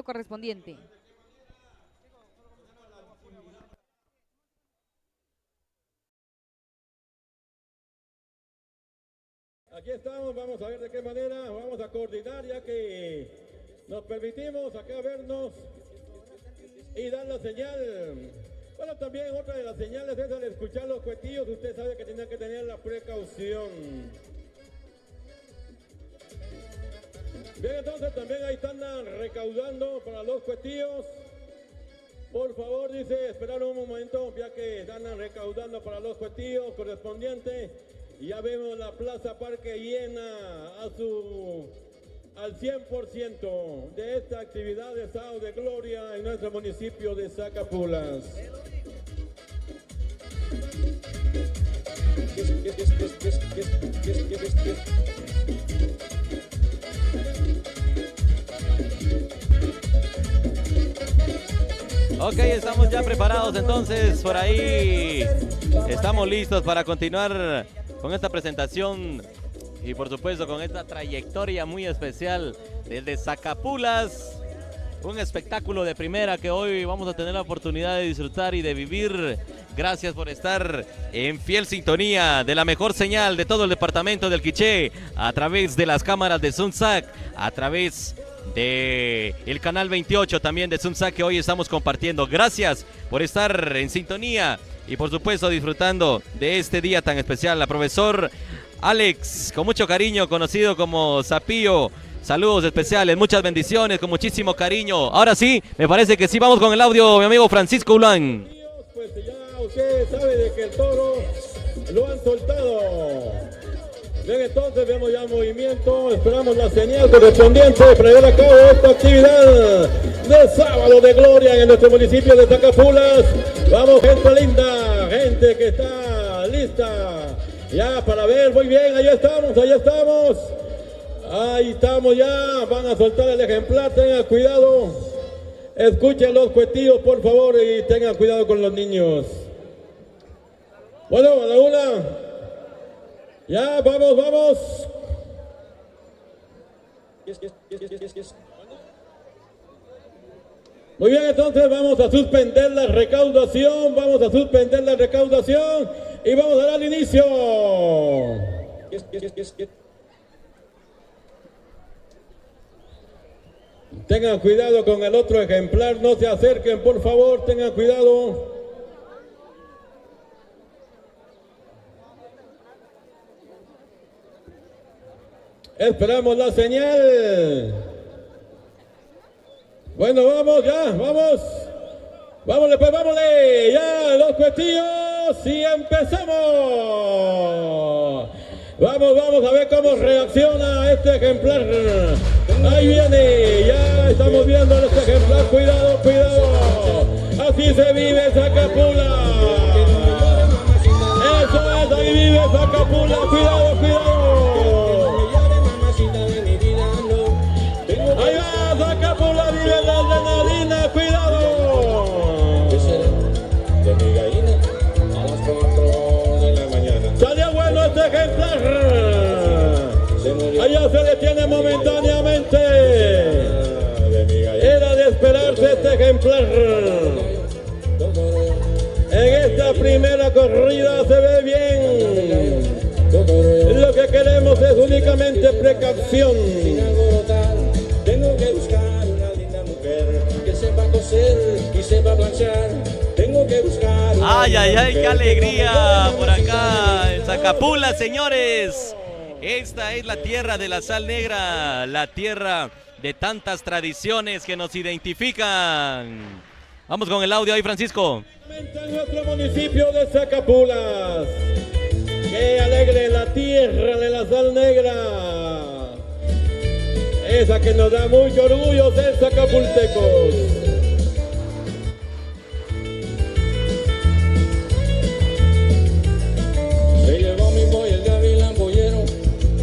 correspondiente. Aquí estamos, vamos a ver de qué manera vamos a coordinar, ya que nos permitimos acá vernos y dar la señal. Bueno, también otra de las señales es al escuchar los cuetillos, usted sabe que tiene que tener la precaución. Bien, entonces también ahí están recaudando para los cuetillos. Por favor, dice, esperar un momento, ya que están recaudando para los cuetillos correspondientes. Y ya vemos la Plaza Parque llena al 100% de esta actividad de Sábado de Gloria en nuestro municipio de Zacapulas. Ok, estamos ya preparados entonces, por ahí estamos listos para continuar con esta presentación y por supuesto con esta trayectoria muy especial desde Zacapulas, un espectáculo de primera que hoy vamos a tener la oportunidad de disfrutar y de vivir. Gracias por estar en fiel sintonía de la mejor señal de todo el departamento del Quiché, a través de las cámaras de Sunsac, a través de el canal 28 también de Sunsac, que hoy estamos compartiendo. Gracias por estar en sintonía y por supuesto disfrutando de este día tan especial. La profesor Alex, con mucho cariño, conocido como Zapillo. Saludos especiales, muchas bendiciones, con muchísimo cariño. Ahora sí, me parece que sí, vamos con el audio, mi amigo Francisco Ulán. Pues ya usted sabe de que el toro lo han soltado. Bien, entonces vemos ya movimiento, esperamos la señal correspondiente para llevar a cabo esta actividad de Sábado de Gloria en nuestro municipio de Zacapulas. Vamos, gente linda, gente que está lista ya para ver. Muy bien, ahí estamos, ahí estamos ya, van a soltar el ejemplar, tengan cuidado, escuchen los cuetillos por favor y tengan cuidado con los niños. Bueno, a la una. Ya, vamos. Muy bien, entonces vamos a suspender la recaudación, y vamos a dar inicio. Tengan cuidado con el otro ejemplar, no se acerquen, por favor, tengan cuidado. Esperamos la señal. Bueno, vamos, ya, vamos. Vámonos, pues, vámonos. Ya, los cuetillos y empezamos. Vamos a ver cómo reacciona este ejemplar. Ahí viene, ya estamos viendo este ejemplar. Cuidado. Así se vive Zacapulas. Eso es, ahí vive Zacapulas. Cuidado. Ahí va, Zacapulas vive la adrenalina, cuidado. De mi gallina a las 4 de la mañana. Salió bueno este ejemplar. Allá se detiene momentáneamente. Era de esperarse este ejemplar. En esta primera corrida se ve bien. Lo que queremos es únicamente precaución. Tengo que buscar una linda mujer que sepa coser y sepa planchar. Tengo que buscar. Ay, qué alegría por acá en Zacapulas, señores. Esta es la tierra de la sal negra, la tierra de tantas tradiciones que nos identifican. Vamos con el audio ahí, Francisco. En nuestro municipio de Zacapulas, qué alegre la tierra de la sal negra. Esa que nos da mucho orgullo ser zacapultecos. Se llevó mi boy, el gavilán boyero,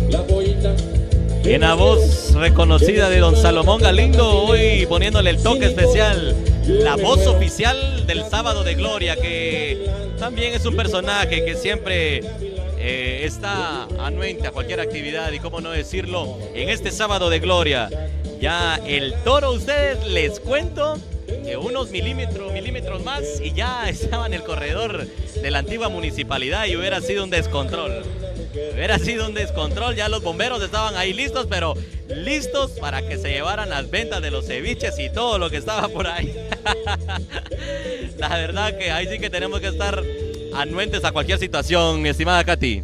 la boyita. En la voz reconocida de don Salomón Galindo, hoy poniéndole el toque especial. La voz oficial del Sábado de Gloria, que también es un personaje que siempre está anuente a cualquier actividad, y cómo no decirlo, en este Sábado de Gloria. Ya el toro, ustedes les cuento que unos milímetros más y ya estaba en el corredor de la antigua municipalidad y hubiera sido un descontrol. Hubiera sido un descontrol, ya los bomberos estaban ahí listos, pero listos para que se llevaran las ventas de los ceviches y todo lo que estaba por ahí. La verdad que ahí sí que tenemos que estar anuentes a cualquier situación, mi estimada Katy.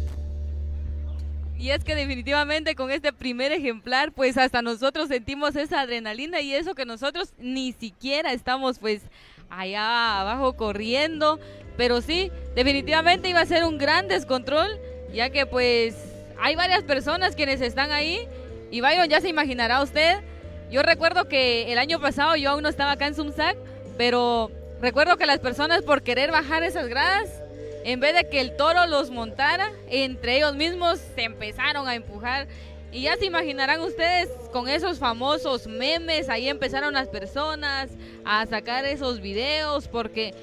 Y es que definitivamente con este primer ejemplar, pues hasta nosotros sentimos esa adrenalina y eso que nosotros ni siquiera estamos pues allá abajo corriendo, pero sí, definitivamente iba a ser un gran descontrol, ya que pues hay varias personas quienes están ahí y Byron, ya se imaginará usted, yo recuerdo que el año pasado yo aún no estaba acá en Sumsac, pero recuerdo que las personas por querer bajar esas gradas, en vez de que el toro los montara, entre ellos mismos se empezaron a empujar. Y ya se imaginarán ustedes con esos famosos memes, ahí empezaron las personas a sacar esos videos, porque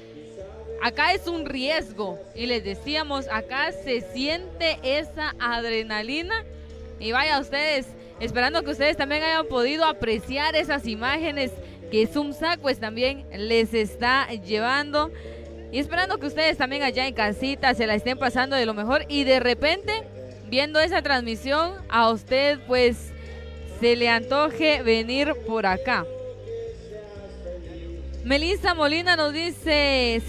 acá es un riesgo. Y les decíamos, acá se siente esa adrenalina. Y vaya ustedes, esperando que ustedes también hayan podido apreciar esas imágenes que Sumsac pues también les está llevando. Y esperando que ustedes también allá en casita se la estén pasando de lo mejor y de repente, viendo esa transmisión, a usted pues se le antoje venir por acá. Melissa Molina nos dice,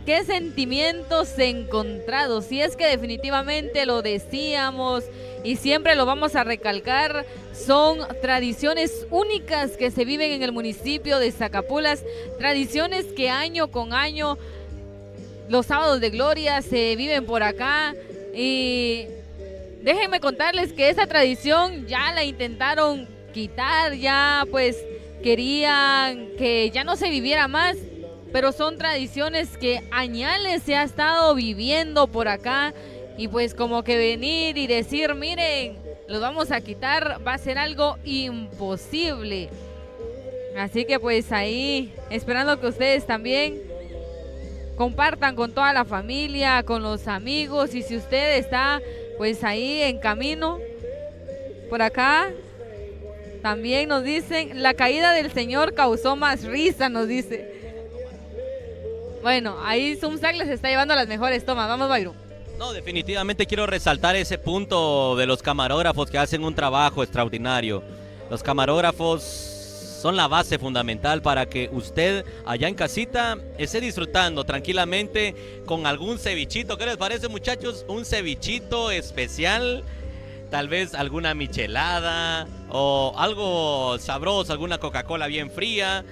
¿qué sentimientos encontrados? Y es que definitivamente lo decíamos y siempre lo vamos a recalcar, son tradiciones únicas que se viven en el municipio de Zacapulas, tradiciones que año con año los sábados de gloria se viven por acá y déjenme contarles que esa tradición ya la intentaron quitar, ya pues querían que ya no se viviera más, pero son tradiciones que añales se ha estado viviendo por acá y pues como que venir y decir, miren, los vamos a quitar, va a ser algo imposible. Así que pues ahí, esperando que ustedes también compartan con toda la familia, con los amigos, y si usted está pues ahí en camino, por acá también nos dicen, la caída del señor causó más risa, nos dice. Bueno, ahí Sumsac les está llevando las mejores tomas, vamos Byron. No, definitivamente quiero resaltar ese punto de los camarógrafos que hacen un trabajo extraordinario. Los camarógrafos son la base fundamental para que usted allá en casita esté disfrutando tranquilamente con algún cevichito. ¿Qué les parece, muchachos? Un cevichito especial, tal vez alguna michelada o algo sabroso, alguna Coca-Cola bien fría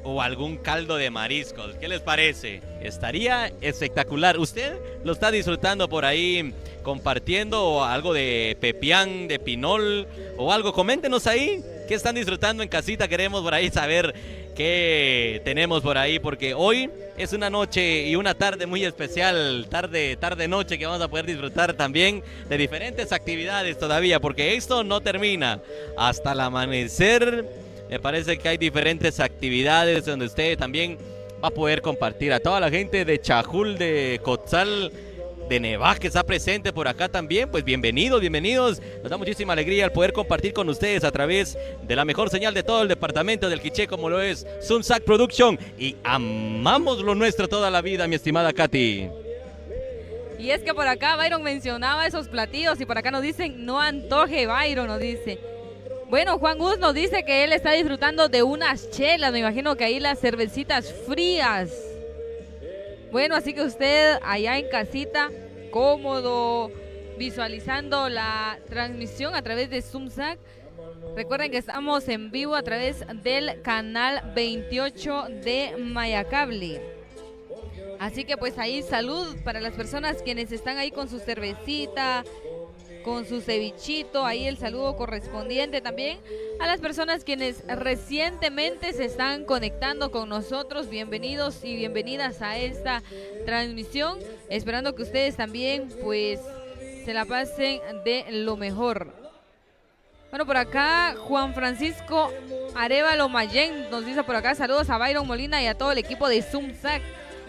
o algún caldo de mariscos. ¿Qué les parece? Estaría espectacular. ¿Usted lo está disfrutando por ahí compartiendo o algo de pepián, de pinol o algo? Coméntenos ahí. ¿Qué están disfrutando en casita? Queremos por ahí saber qué tenemos por ahí, porque hoy es una noche y una tarde muy especial, tarde-noche, que vamos a poder disfrutar también de diferentes actividades todavía, porque esto no termina hasta el amanecer. Me parece que hay diferentes actividades donde usted también va a poder compartir. A toda la gente de Chajul, de Cotzal, de Nevaj, que está presente por acá también, pues bienvenidos. Nos da muchísima alegría el poder compartir con ustedes a través de la mejor señal de todo el departamento del Quiché, como lo es Sumsac Production, y amamos lo nuestro toda la vida, mi estimada Katy. Y es que por acá Byron mencionaba esos platillos y por acá nos dicen, no antoje Byron, nos dice. Bueno, Juan Gus nos dice que él está disfrutando de unas chelas, me imagino que ahí las cervecitas frías. Bueno, así que usted allá en casita, cómodo, visualizando la transmisión a través de Sumsac. Recuerden que estamos en vivo a través del canal 28 de Mayacable. Así que pues ahí salud para las personas quienes están ahí con su cervecita, con su cevichito, ahí el saludo correspondiente también a las personas quienes recientemente se están conectando con nosotros. Bienvenidos y bienvenidas a esta transmisión, esperando que ustedes también pues se la pasen de lo mejor. Bueno, por acá Juan Francisco Arevalo Mayén nos dice por acá, saludos a Byron Molina y a todo el equipo de Sumsac.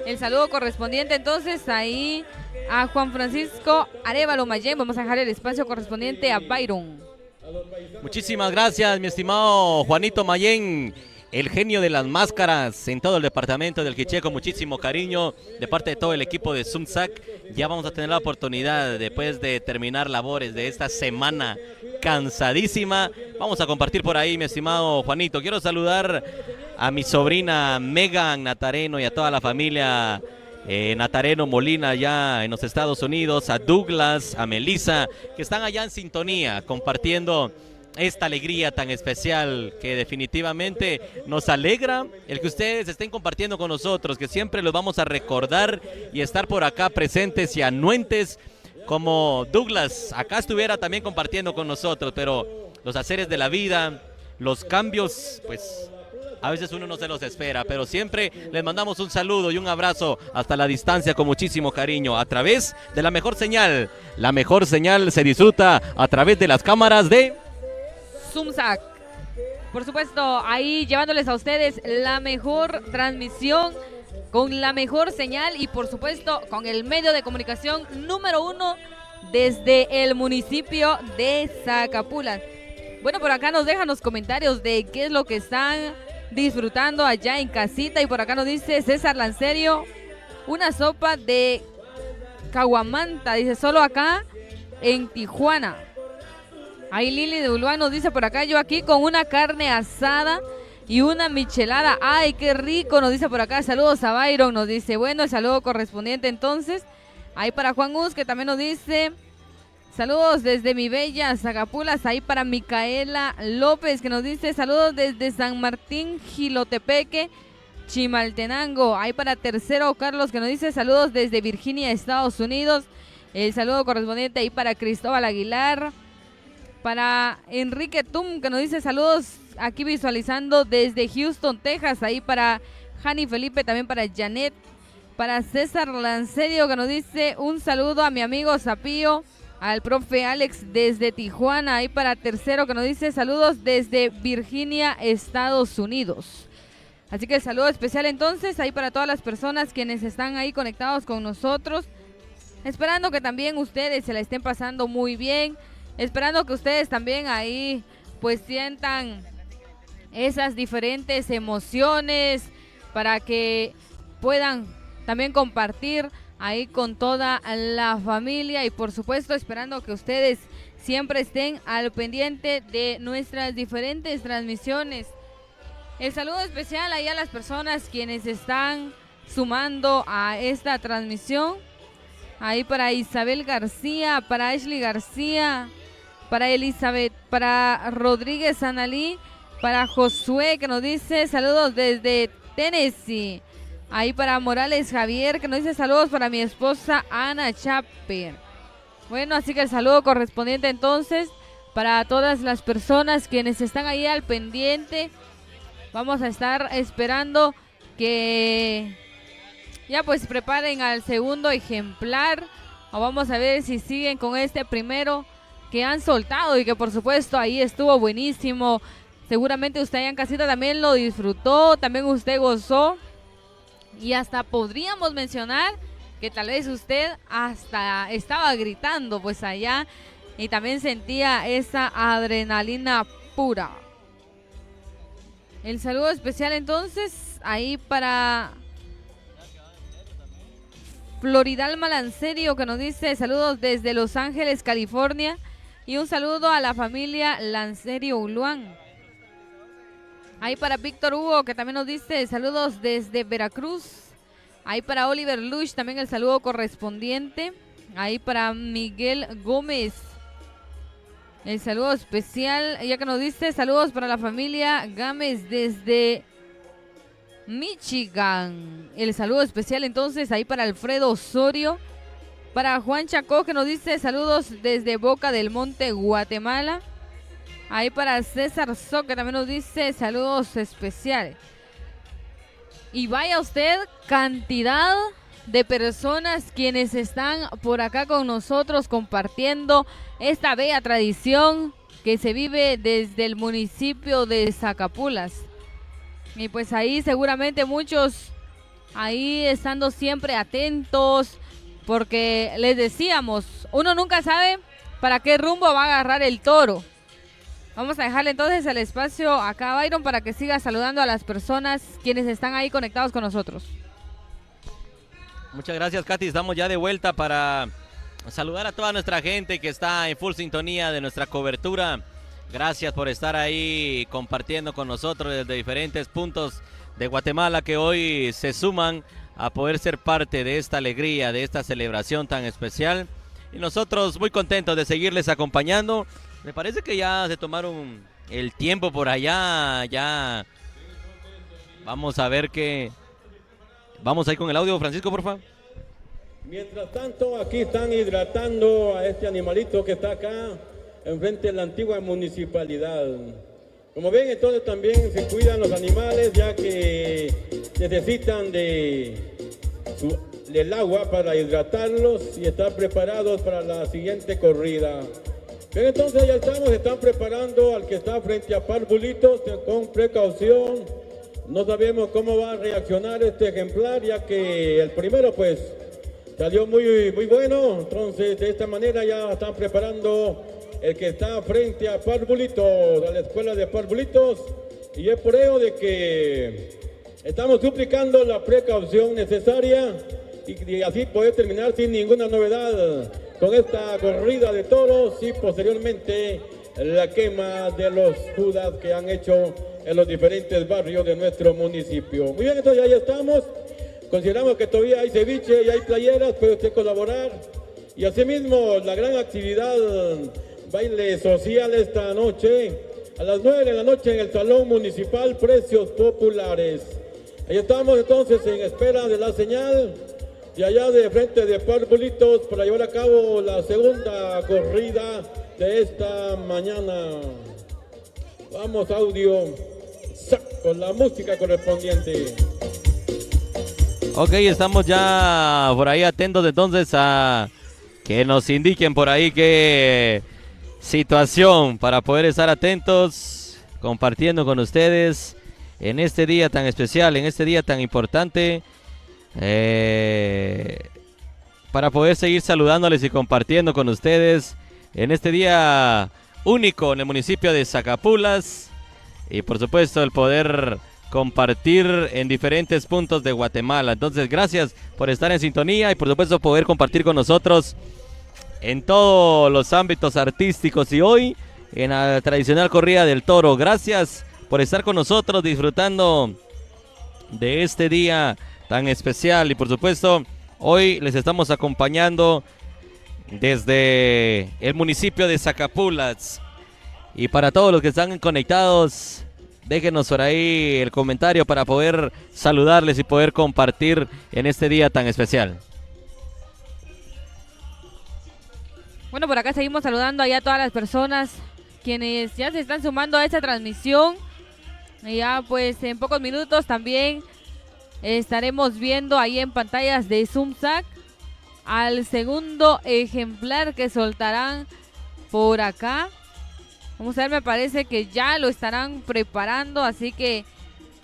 El saludo correspondiente entonces ahí a Juan Francisco Arevalo Mayén. Vamos a dejar el espacio correspondiente a Byron. Muchísimas gracias, mi estimado Juanito Mayén, el genio de las máscaras en todo el departamento del Quiché, con muchísimo cariño de parte de todo el equipo de Zumsac. Ya vamos a tener la oportunidad, después de terminar labores de esta semana cansadísima, vamos a compartir por ahí, mi estimado Juanito. Quiero saludar a mi sobrina Megan Natareno y a toda la familia Natareno Molina allá en los Estados Unidos, a Douglas, a Melissa, que están allá en sintonía compartiendo esta alegría tan especial, que definitivamente nos alegra el que ustedes estén compartiendo con nosotros, que siempre los vamos a recordar y estar por acá presentes y anuentes, como Douglas acá estuviera también compartiendo con nosotros. Pero los haceres de la vida, los cambios, pues a veces uno no se los espera, pero siempre les mandamos un saludo y un abrazo hasta la distancia con muchísimo cariño a través de la mejor señal. La mejor señal se disfruta a través de las cámaras de Zumsac. Por supuesto, ahí llevándoles a ustedes la mejor transmisión, con la mejor señal y por supuesto con el medio de comunicación número 1 desde el municipio de Zacapulas. Bueno, por acá nos dejan los comentarios de qué es lo que están disfrutando allá en casita, y por acá nos dice César Lancerio, una sopa de caguamanta, dice, solo acá en Tijuana. Ahí Lili de Uluán nos dice por acá, yo aquí con una carne asada y una michelada. Ay, qué rico, nos dice por acá. Saludos a Byron, nos dice. Bueno, el saludo correspondiente entonces. Ahí para Juan Uz, que también nos dice, saludos desde mi bella Zacapulas. Ahí para Micaela López, que nos dice, saludos desde San Martín, Jilotepeque, Chimaltenango. Ahí para Tercero Carlos, que nos dice, saludos desde Virginia, Estados Unidos. El saludo correspondiente ahí para Cristóbal Aguilar. Para Enrique Tum, que nos dice saludos aquí visualizando desde Houston, Texas. Ahí para Jani Felipe, también para Janet. Para César Lancerio, que nos dice un saludo a mi amigo Zapío. Al profe Alex desde Tijuana. Ahí para Tercero, que nos dice saludos desde Virginia, Estados Unidos. Así que el saludo especial entonces ahí para todas las personas quienes están ahí conectados con nosotros. Esperando que también ustedes se la estén pasando muy bien. Esperando que ustedes también ahí pues sientan esas diferentes emociones para que puedan también compartir ahí con toda la familia, y por supuesto esperando que ustedes siempre estén al pendiente de nuestras diferentes transmisiones. El saludo especial ahí a las personas quienes están sumando a esta transmisión. Ahí para Isabel García, para Ashley García, para Elizabeth, para Rodríguez Analí, para Josué, que nos dice saludos desde Tennessee. Ahí para Morales Javier, que nos dice saludos para mi esposa Ana Chaper. Bueno, así que el saludo correspondiente entonces para todas las personas quienes están ahí al pendiente. Vamos a estar esperando que ya pues preparen al segundo ejemplar, o vamos a ver si siguen con este primero que han soltado y que por supuesto ahí estuvo buenísimo. Seguramente usted allá en casita también lo disfrutó, también usted gozó, y hasta podríamos mencionar que tal vez usted hasta estaba gritando pues allá y también sentía esa adrenalina pura. El saludo especial entonces ahí para Floridalma Lancerio, que nos dice saludos desde Los Ángeles, California. Y un saludo a la familia Lancerio Uluán. Ahí para Víctor Hugo, que también nos dice saludos desde Veracruz. Ahí para Oliver Lush, también el saludo correspondiente. Ahí para Miguel Gómez, el saludo especial, ya que nos dice saludos para la familia Gámez desde Michigan. El saludo especial entonces ahí para Alfredo Osorio. Para Juan Chacó, que nos dice saludos desde Boca del Monte, Guatemala. Ahí para César So, que también nos dice saludos especiales. Y vaya usted, cantidad de personas quienes están por acá con nosotros compartiendo esta bella tradición que se vive desde el municipio de Zacapulas. Y pues ahí seguramente muchos ahí estando siempre atentos, porque les decíamos, uno nunca sabe para qué rumbo va a agarrar el toro. Vamos a dejarle entonces el espacio acá a Byron para que siga saludando a las personas quienes están ahí conectados con nosotros. Muchas gracias, Katy. Estamos ya de vuelta para saludar a toda nuestra gente que está en full sintonía de nuestra cobertura. Gracias por estar ahí compartiendo con nosotros desde diferentes puntos de Guatemala que hoy se suman a poder ser parte de esta alegría, de esta celebración tan especial. Y nosotros muy contentos de seguirles acompañando. Me parece que ya se tomaron el tiempo por allá, ya vamos a ver qué... Vamos ahí con el audio, Francisco, por favor. Mientras tanto, aquí están hidratando a este animalito que está acá, enfrente de la antigua municipalidad. Como ven, entonces también se cuidan los animales, ya que necesitan del agua para hidratarlos y estar preparados para la siguiente corrida. Bien, entonces ya están preparando al que está frente a Parvulitos con precaución. No sabemos cómo va a reaccionar este ejemplar, ya que el primero pues salió muy bueno. Entonces de esta manera ya están preparando el que está frente a Parvulitos, a la escuela de Parvulitos. Y es por ello de que estamos suplicando la precaución necesaria y así poder terminar sin ninguna novedad con esta corrida de toros y posteriormente la quema de los judas que han hecho en los diferentes barrios de nuestro municipio. Muy bien, entonces ya estamos. Consideramos que todavía hay ceviche y hay playeras, puede usted colaborar. Y asimismo, la gran actividad, baile social esta noche, a las 9 de la noche en el Salón Municipal, precios populares. Ahí estamos entonces en espera de la señal de allá de frente de Parvulitos para llevar a cabo la segunda corrida de esta mañana. Vamos, audio, con la música correspondiente. Ok, estamos ya por ahí atentos entonces a que nos indiquen por ahí qué situación para poder estar atentos, compartiendo con ustedes en este día tan especial, en este día tan importante, para poder seguir saludándoles y compartiendo con ustedes en este día único en el municipio de Zacapulas y por supuesto el poder compartir en diferentes puntos de Guatemala. Entonces gracias por estar en sintonía y por supuesto poder compartir con nosotros en todos los ámbitos artísticos y hoy en la tradicional corrida del toro. Gracias por estar con nosotros disfrutando de este día tan especial y por supuesto hoy les estamos acompañando desde el municipio de Zacapulas. Y para todos los que están conectados, déjenos por ahí el comentario para poder saludarles y poder compartir en este día tan especial. Bueno, por acá seguimos saludando allá a todas las personas quienes ya se están sumando a esta transmisión. Y ya pues en pocos minutos también estaremos viendo ahí en pantallas de Zumsac al segundo ejemplar que soltarán por acá. Vamos a ver, me parece que ya lo estarán preparando, así que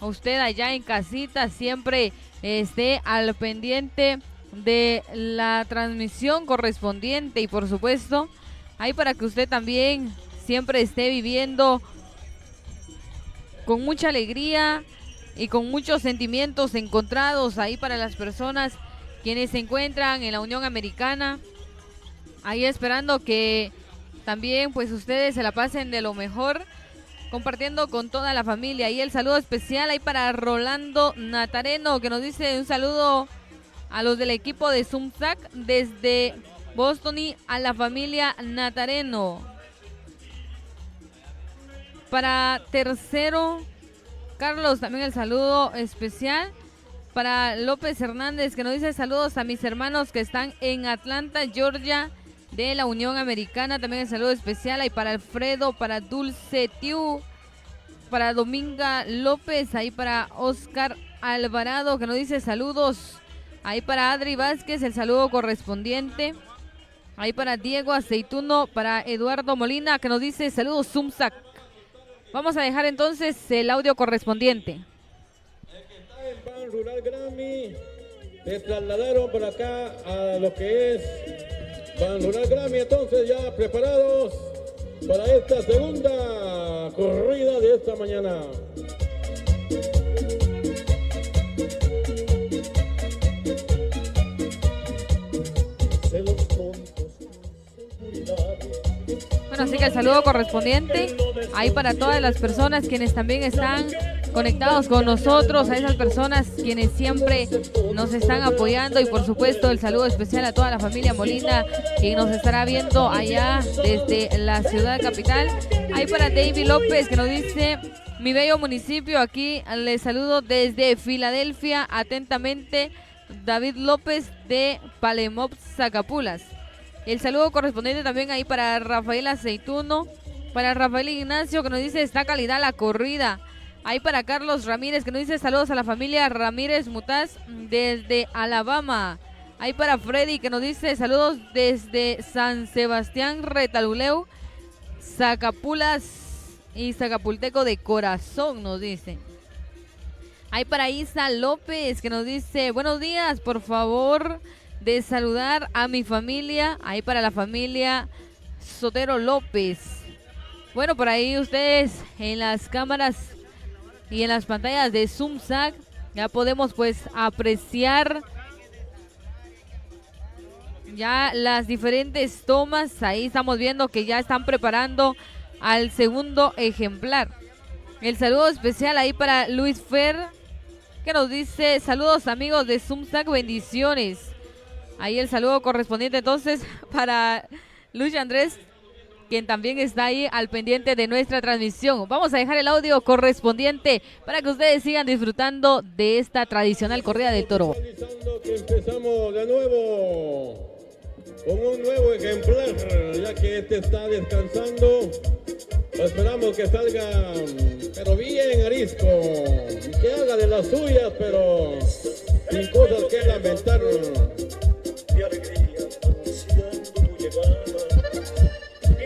usted allá en casita siempre esté al pendiente de la transmisión correspondiente y por supuesto ahí para que usted también siempre esté viviendo con mucha alegría y con muchos sentimientos encontrados ahí para las personas quienes se encuentran en la Unión Americana, ahí esperando que también pues ustedes se la pasen de lo mejor, compartiendo con toda la familia. Y el saludo especial ahí para Rolando Natareno, que nos dice un saludo a los del equipo de Zumsac desde Boston y a la familia Natareno. Para Tercero Carlos, también el saludo especial. Para López Hernández, que nos dice saludos a mis hermanos que están en Atlanta, Georgia, de la Unión Americana. También el saludo especial ahí para Alfredo, para Dulce Tiu, para Dominga López, ahí para Oscar Alvarado, que nos dice saludos. Ahí para Adri Vázquez, el saludo correspondiente. Ahí para Diego Aceituno, para Eduardo Molina, que nos dice saludos Zumsac. Vamos a dejar entonces el audio correspondiente. El Ban Rural Grammy se trasladaron por acá a lo que es Ban Rural Grammy, entonces ya preparados para esta segunda corrida de esta mañana. Bueno, así que el saludo correspondiente ahí para todas las personas quienes también están conectados con nosotros, a esas personas quienes siempre nos están apoyando y por supuesto el saludo especial a toda la familia Molina que nos estará viendo allá desde la ciudad capital. Ahí para David López que nos dice: mi bello municipio, aquí les saludo desde Filadelfia, atentamente David López de Palemop, Zacapulas. El saludo correspondiente también ahí para Rafael Aceituno, para Rafael Ignacio que nos dice: está calidad la corrida. Ahí para Carlos Ramírez que nos dice: saludos a la familia Ramírez Mutaz desde Alabama. Ahí para Freddy que nos dice: saludos desde San Sebastián Retaluleu, Zacapulas y Zacapulteco de corazón, nos dice. Ahí para Isa López que nos dice: buenos días, por favor de saludar a mi familia. Ahí para la familia Sotero López. Bueno, por ahí ustedes en las cámaras y en las pantallas de ZoomSac ya podemos pues apreciar ya las diferentes tomas. Ahí estamos viendo que ya están preparando al segundo ejemplar. El saludo especial ahí para Luis Fer que nos dice: saludos amigos de ZoomSac, bendiciones. Ahí el saludo correspondiente entonces para Luis Andrés, quien también está ahí al pendiente de nuestra transmisión. Vamos a dejar el audio correspondiente para que ustedes sigan disfrutando de esta tradicional corrida del toro. Empezamos de nuevo con un nuevo ejemplar, ya que este está descansando. Esperamos que salga, pero bien arisco, y que haga de las suyas, pero sin cosas que lamentar.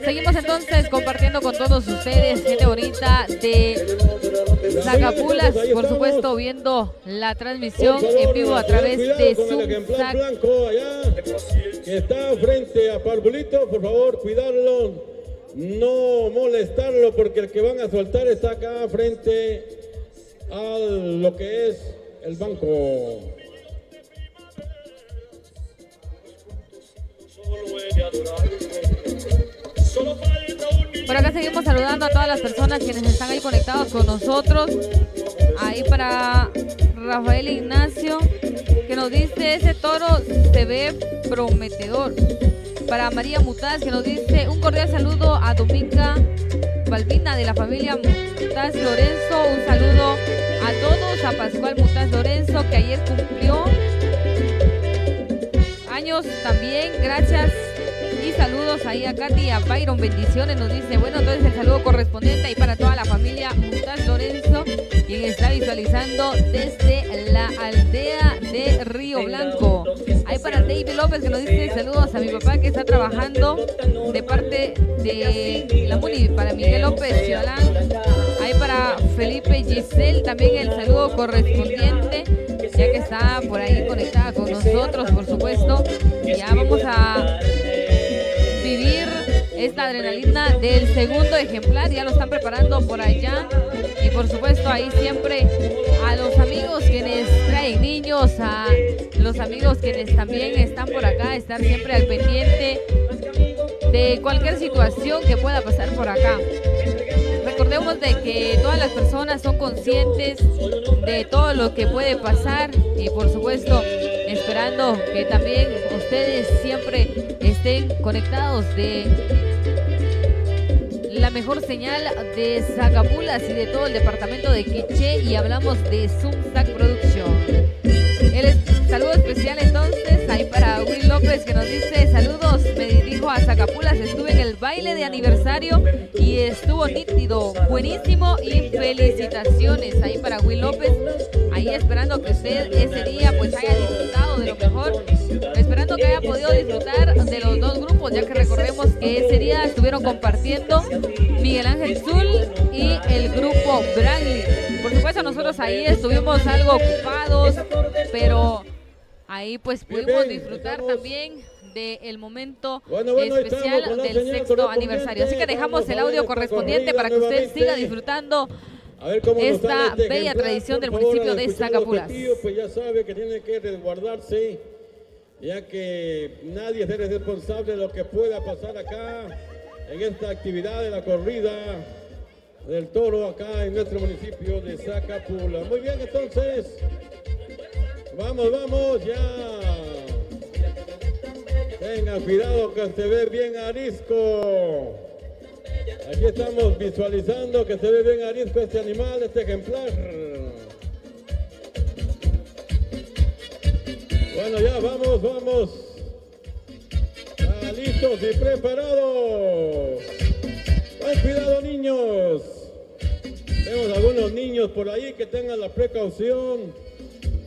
Seguimos entonces compartiendo con todos ustedes, gente bonita de Zacapulas, por supuesto viendo la transmisión en vivo a través de ZoomSac. Blanco allá, que está frente a Parvulito, por favor, cuidarlo, no molestarlo, porque el que van a soltar está acá frente a lo que es el banco. Por acá seguimos saludando a todas las personas quienes están ahí conectados con nosotros. Ahí para Rafael Ignacio que nos dice: ese toro se ve prometedor. Para María Mutaz que nos dice: un cordial saludo a Dominga Balbina de la familia Mutaz Lorenzo. Un saludo a todos, a Pascual Mutaz Lorenzo que ayer cumplió años también. Gracias. Y saludos ahí a Katy y a Byron, bendiciones, nos dice. Bueno, entonces el saludo correspondiente ahí para toda la familia Mutaz Lorenzo, quien está visualizando desde la aldea de Río Blanco. Ahí para David López que nos dice: saludos a mi papá que está trabajando de parte de la MUNI. Para Miguel López Ciudadán. Ahí para Felipe Giselle también el saludo correspondiente, ya que está por ahí conectada con nosotros, por supuesto. Ya vamos a vivir esta adrenalina del segundo ejemplar, ya lo están preparando por allá. Y por supuesto ahí siempre a los amigos quienes traen niños, a los amigos quienes también están por acá, estar siempre al pendiente de cualquier situación que pueda pasar por acá. Recordemos de que todas las personas son conscientes de todo lo que puede pasar y por supuesto esperando que también ustedes siempre estén conectados de la mejor señal de Zacapulas y de todo el departamento de Quiché, y hablamos de ZoomSac Producción. El saludo especial entonces ahí para Will López que nos dice: saludos, me dirijo a Zacapulas, estuve en el baile de aniversario y estuvo nítido, buenísimo y felicitaciones. Ahí para Will López, ahí esperando que usted ese día pues haya disfrutado de lo mejor, esperando que haya podido disfrutar de los dos grupos, ya que recordemos que ese día estuvieron compartiendo Miguel Ángel Zul y el grupo Bradley. Por supuesto nosotros ahí estuvimos algo ocupados, pero ahí pues pudimos disfrutar también del momento Bueno, especial estamos con la del señal 6º aniversario. Así que dejamos el audio correspondiente para que usted siga disfrutando esta bella tradición del municipio de Zacapulas. Pues ya sabe que tiene que resguardarse, ya que nadie es responsable de lo que pueda pasar acá en esta actividad de la corrida del toro acá en nuestro municipio de Zacapula. Muy bien, entonces, vamos, ya. Tengan cuidado que se ve bien arisco. Aquí estamos visualizando que se ve bien arisco este animal, este ejemplar. Bueno, ya vamos. Listos y preparados. Ten cuidado, niños. Tenemos algunos niños por ahí que tengan la precaución,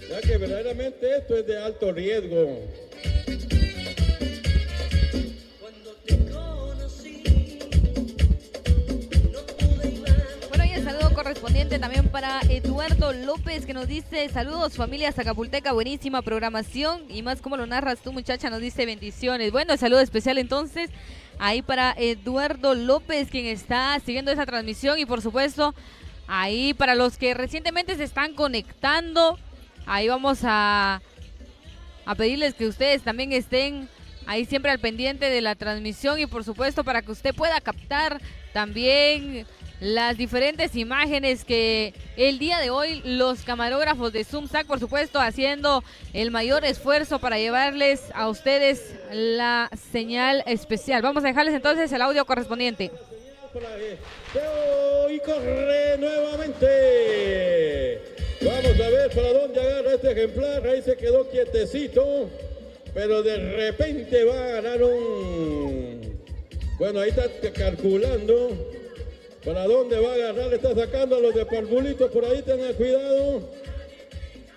ya que verdaderamente esto es de alto riesgo. Bueno, y el saludo correspondiente también para Eduardo López, que nos dice: saludos familia zacapulteca, buenísima programación, y más como lo narras tú, muchacha, nos dice bendiciones. Bueno, el saludo especial entonces ahí para Eduardo López, quien está siguiendo esa transmisión, y por supuesto ahí para los que recientemente se están conectando, ahí vamos a pedirles que ustedes también estén ahí siempre al pendiente de la transmisión, y por supuesto para que usted pueda captar también las diferentes imágenes que el día de hoy los camarógrafos de ZoomSac, por supuesto, haciendo el mayor esfuerzo para llevarles a ustedes la señal especial. Vamos a dejarles entonces el audio correspondiente. Y corre nuevamente. Vamos a ver para dónde agarra este ejemplar. Ahí se quedó quietecito, pero de repente va a ganar un... Bueno, ahí está calculando para dónde va a agarrar. Le está sacando a los de parvulitos por ahí, tengan cuidado.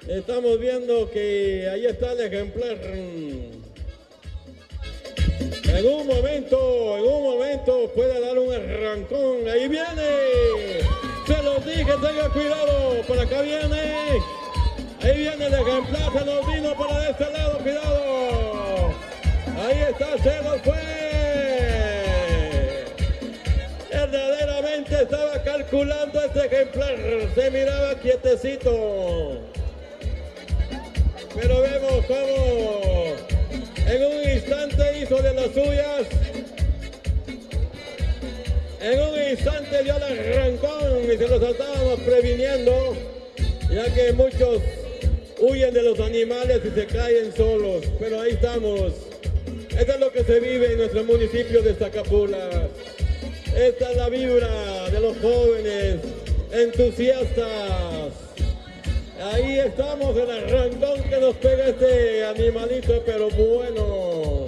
Estamos viendo que ahí está el ejemplar. En un momento puede dar un arrancón. Ahí viene. Se los dije, tengan cuidado. Por acá viene. Ahí viene el ejemplar. Se nos vino para este lado. Cuidado. Ahí está, se nos fue. Verdaderamente estaba calculando este ejemplar. Se miraba quietecito. Pero vemos cómo en un instante hizo de las suyas. En un instante dio el arrancón y se los estábamos previniendo, ya que muchos huyen de los animales y se caen solos. Pero ahí estamos. Esto es lo que se vive en nuestro municipio de Zacapulas. Esta es la vibra de los jóvenes entusiastas. Ahí estamos, el arrancón que nos pega este animalito, pero bueno.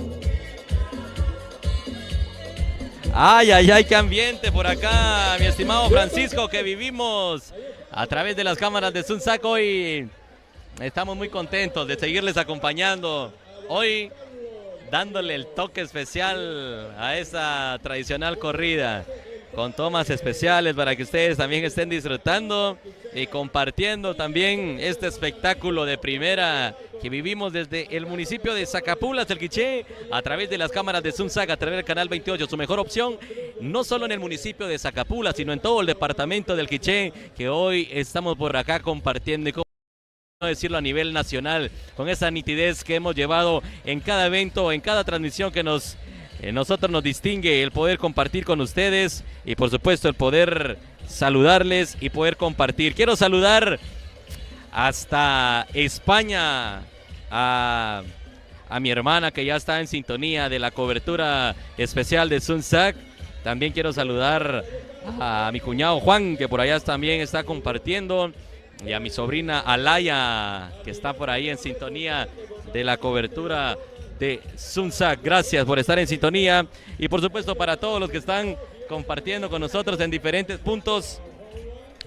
Ay, qué ambiente por acá, mi estimado Francisco, que vivimos a través de las cámaras de ZoomSac hoy. Estamos muy contentos de seguirles acompañando hoy, dándole el toque especial a esa tradicional corrida, con tomas especiales para que ustedes también estén disfrutando y compartiendo también este espectáculo de primera que vivimos desde el municipio de Zacapulas del Quiché, a través de las cámaras de ZoomSac, a través del canal 28, su mejor opción, no solo en el municipio de Zacapulas, sino en todo el departamento del Quiché, que hoy estamos por acá compartiendo y decirlo a nivel nacional, con esa nitidez que hemos llevado en cada evento, en cada transmisión que nosotros nos distingue, el poder compartir con ustedes y por supuesto el poder saludarles y poder compartir. Quiero saludar hasta España a mi hermana, que ya está en sintonía de la cobertura especial de ZoomSac. También quiero saludar a mi cuñado Juan, que por allá también está compartiendo, y a mi sobrina Alaya, que está por ahí en sintonía de la cobertura de ZoomSac. Gracias por estar en sintonía, y por supuesto para todos los que están compartiendo con nosotros en diferentes puntos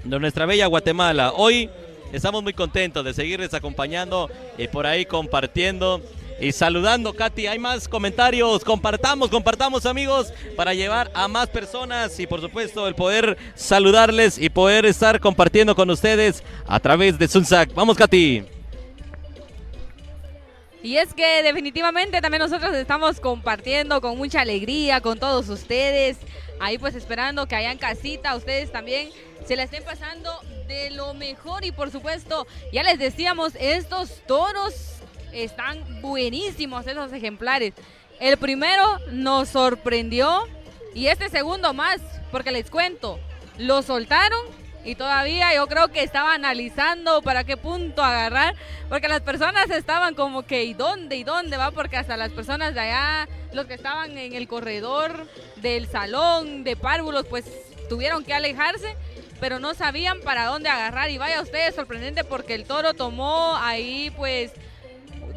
de nuestra bella Guatemala. Hoy estamos muy contentos de seguirles acompañando y por ahí compartiendo y saludando. Katy, hay más comentarios, compartamos amigos, para llevar a más personas y por supuesto el poder saludarles y poder estar compartiendo con ustedes a través de ZoomSac. Vamos, Katy. Y es que definitivamente también nosotros estamos compartiendo con mucha alegría con todos ustedes. Ahí pues esperando que allá en casita ustedes también se la estén pasando de lo mejor. Y por supuesto, ya les decíamos, estos toros están buenísimos, esos ejemplares. El primero nos sorprendió y este segundo más, porque les cuento, lo soltaron y todavía yo creo que estaba analizando para qué punto agarrar, porque las personas estaban como que ¿y dónde va? Porque hasta las personas de allá, los que estaban en el corredor del salón de párvulos, pues tuvieron que alejarse, pero no sabían para dónde agarrar. Y vaya ustedes, sorprendente, porque el toro tomó ahí pues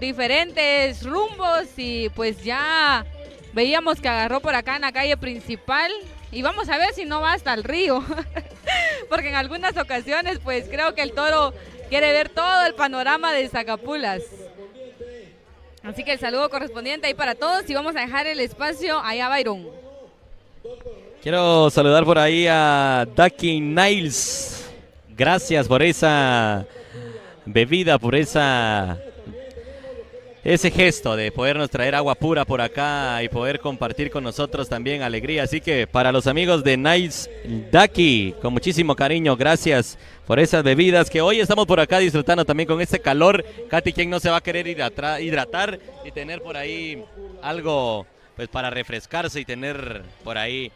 diferentes rumbos y pues ya veíamos que agarró por acá en la calle principal. Y vamos a ver si no va hasta el río, porque en algunas ocasiones pues creo que el toro quiere ver todo el panorama de Zacapulas. Así que el saludo correspondiente ahí para todos y vamos a dejar el espacio allá a Byron. Quiero saludar por ahí a Ducky Niles. Gracias por esa bebida, por ese gesto de podernos traer agua pura por acá y poder compartir con nosotros también alegría. Así que para los amigos de Nice Ducky, con muchísimo cariño, gracias por esas bebidas que hoy estamos por acá disfrutando también con este calor. Katy, ¿quién no se va a querer hidratar y tener por ahí algo pues para refrescarse y tener por ahí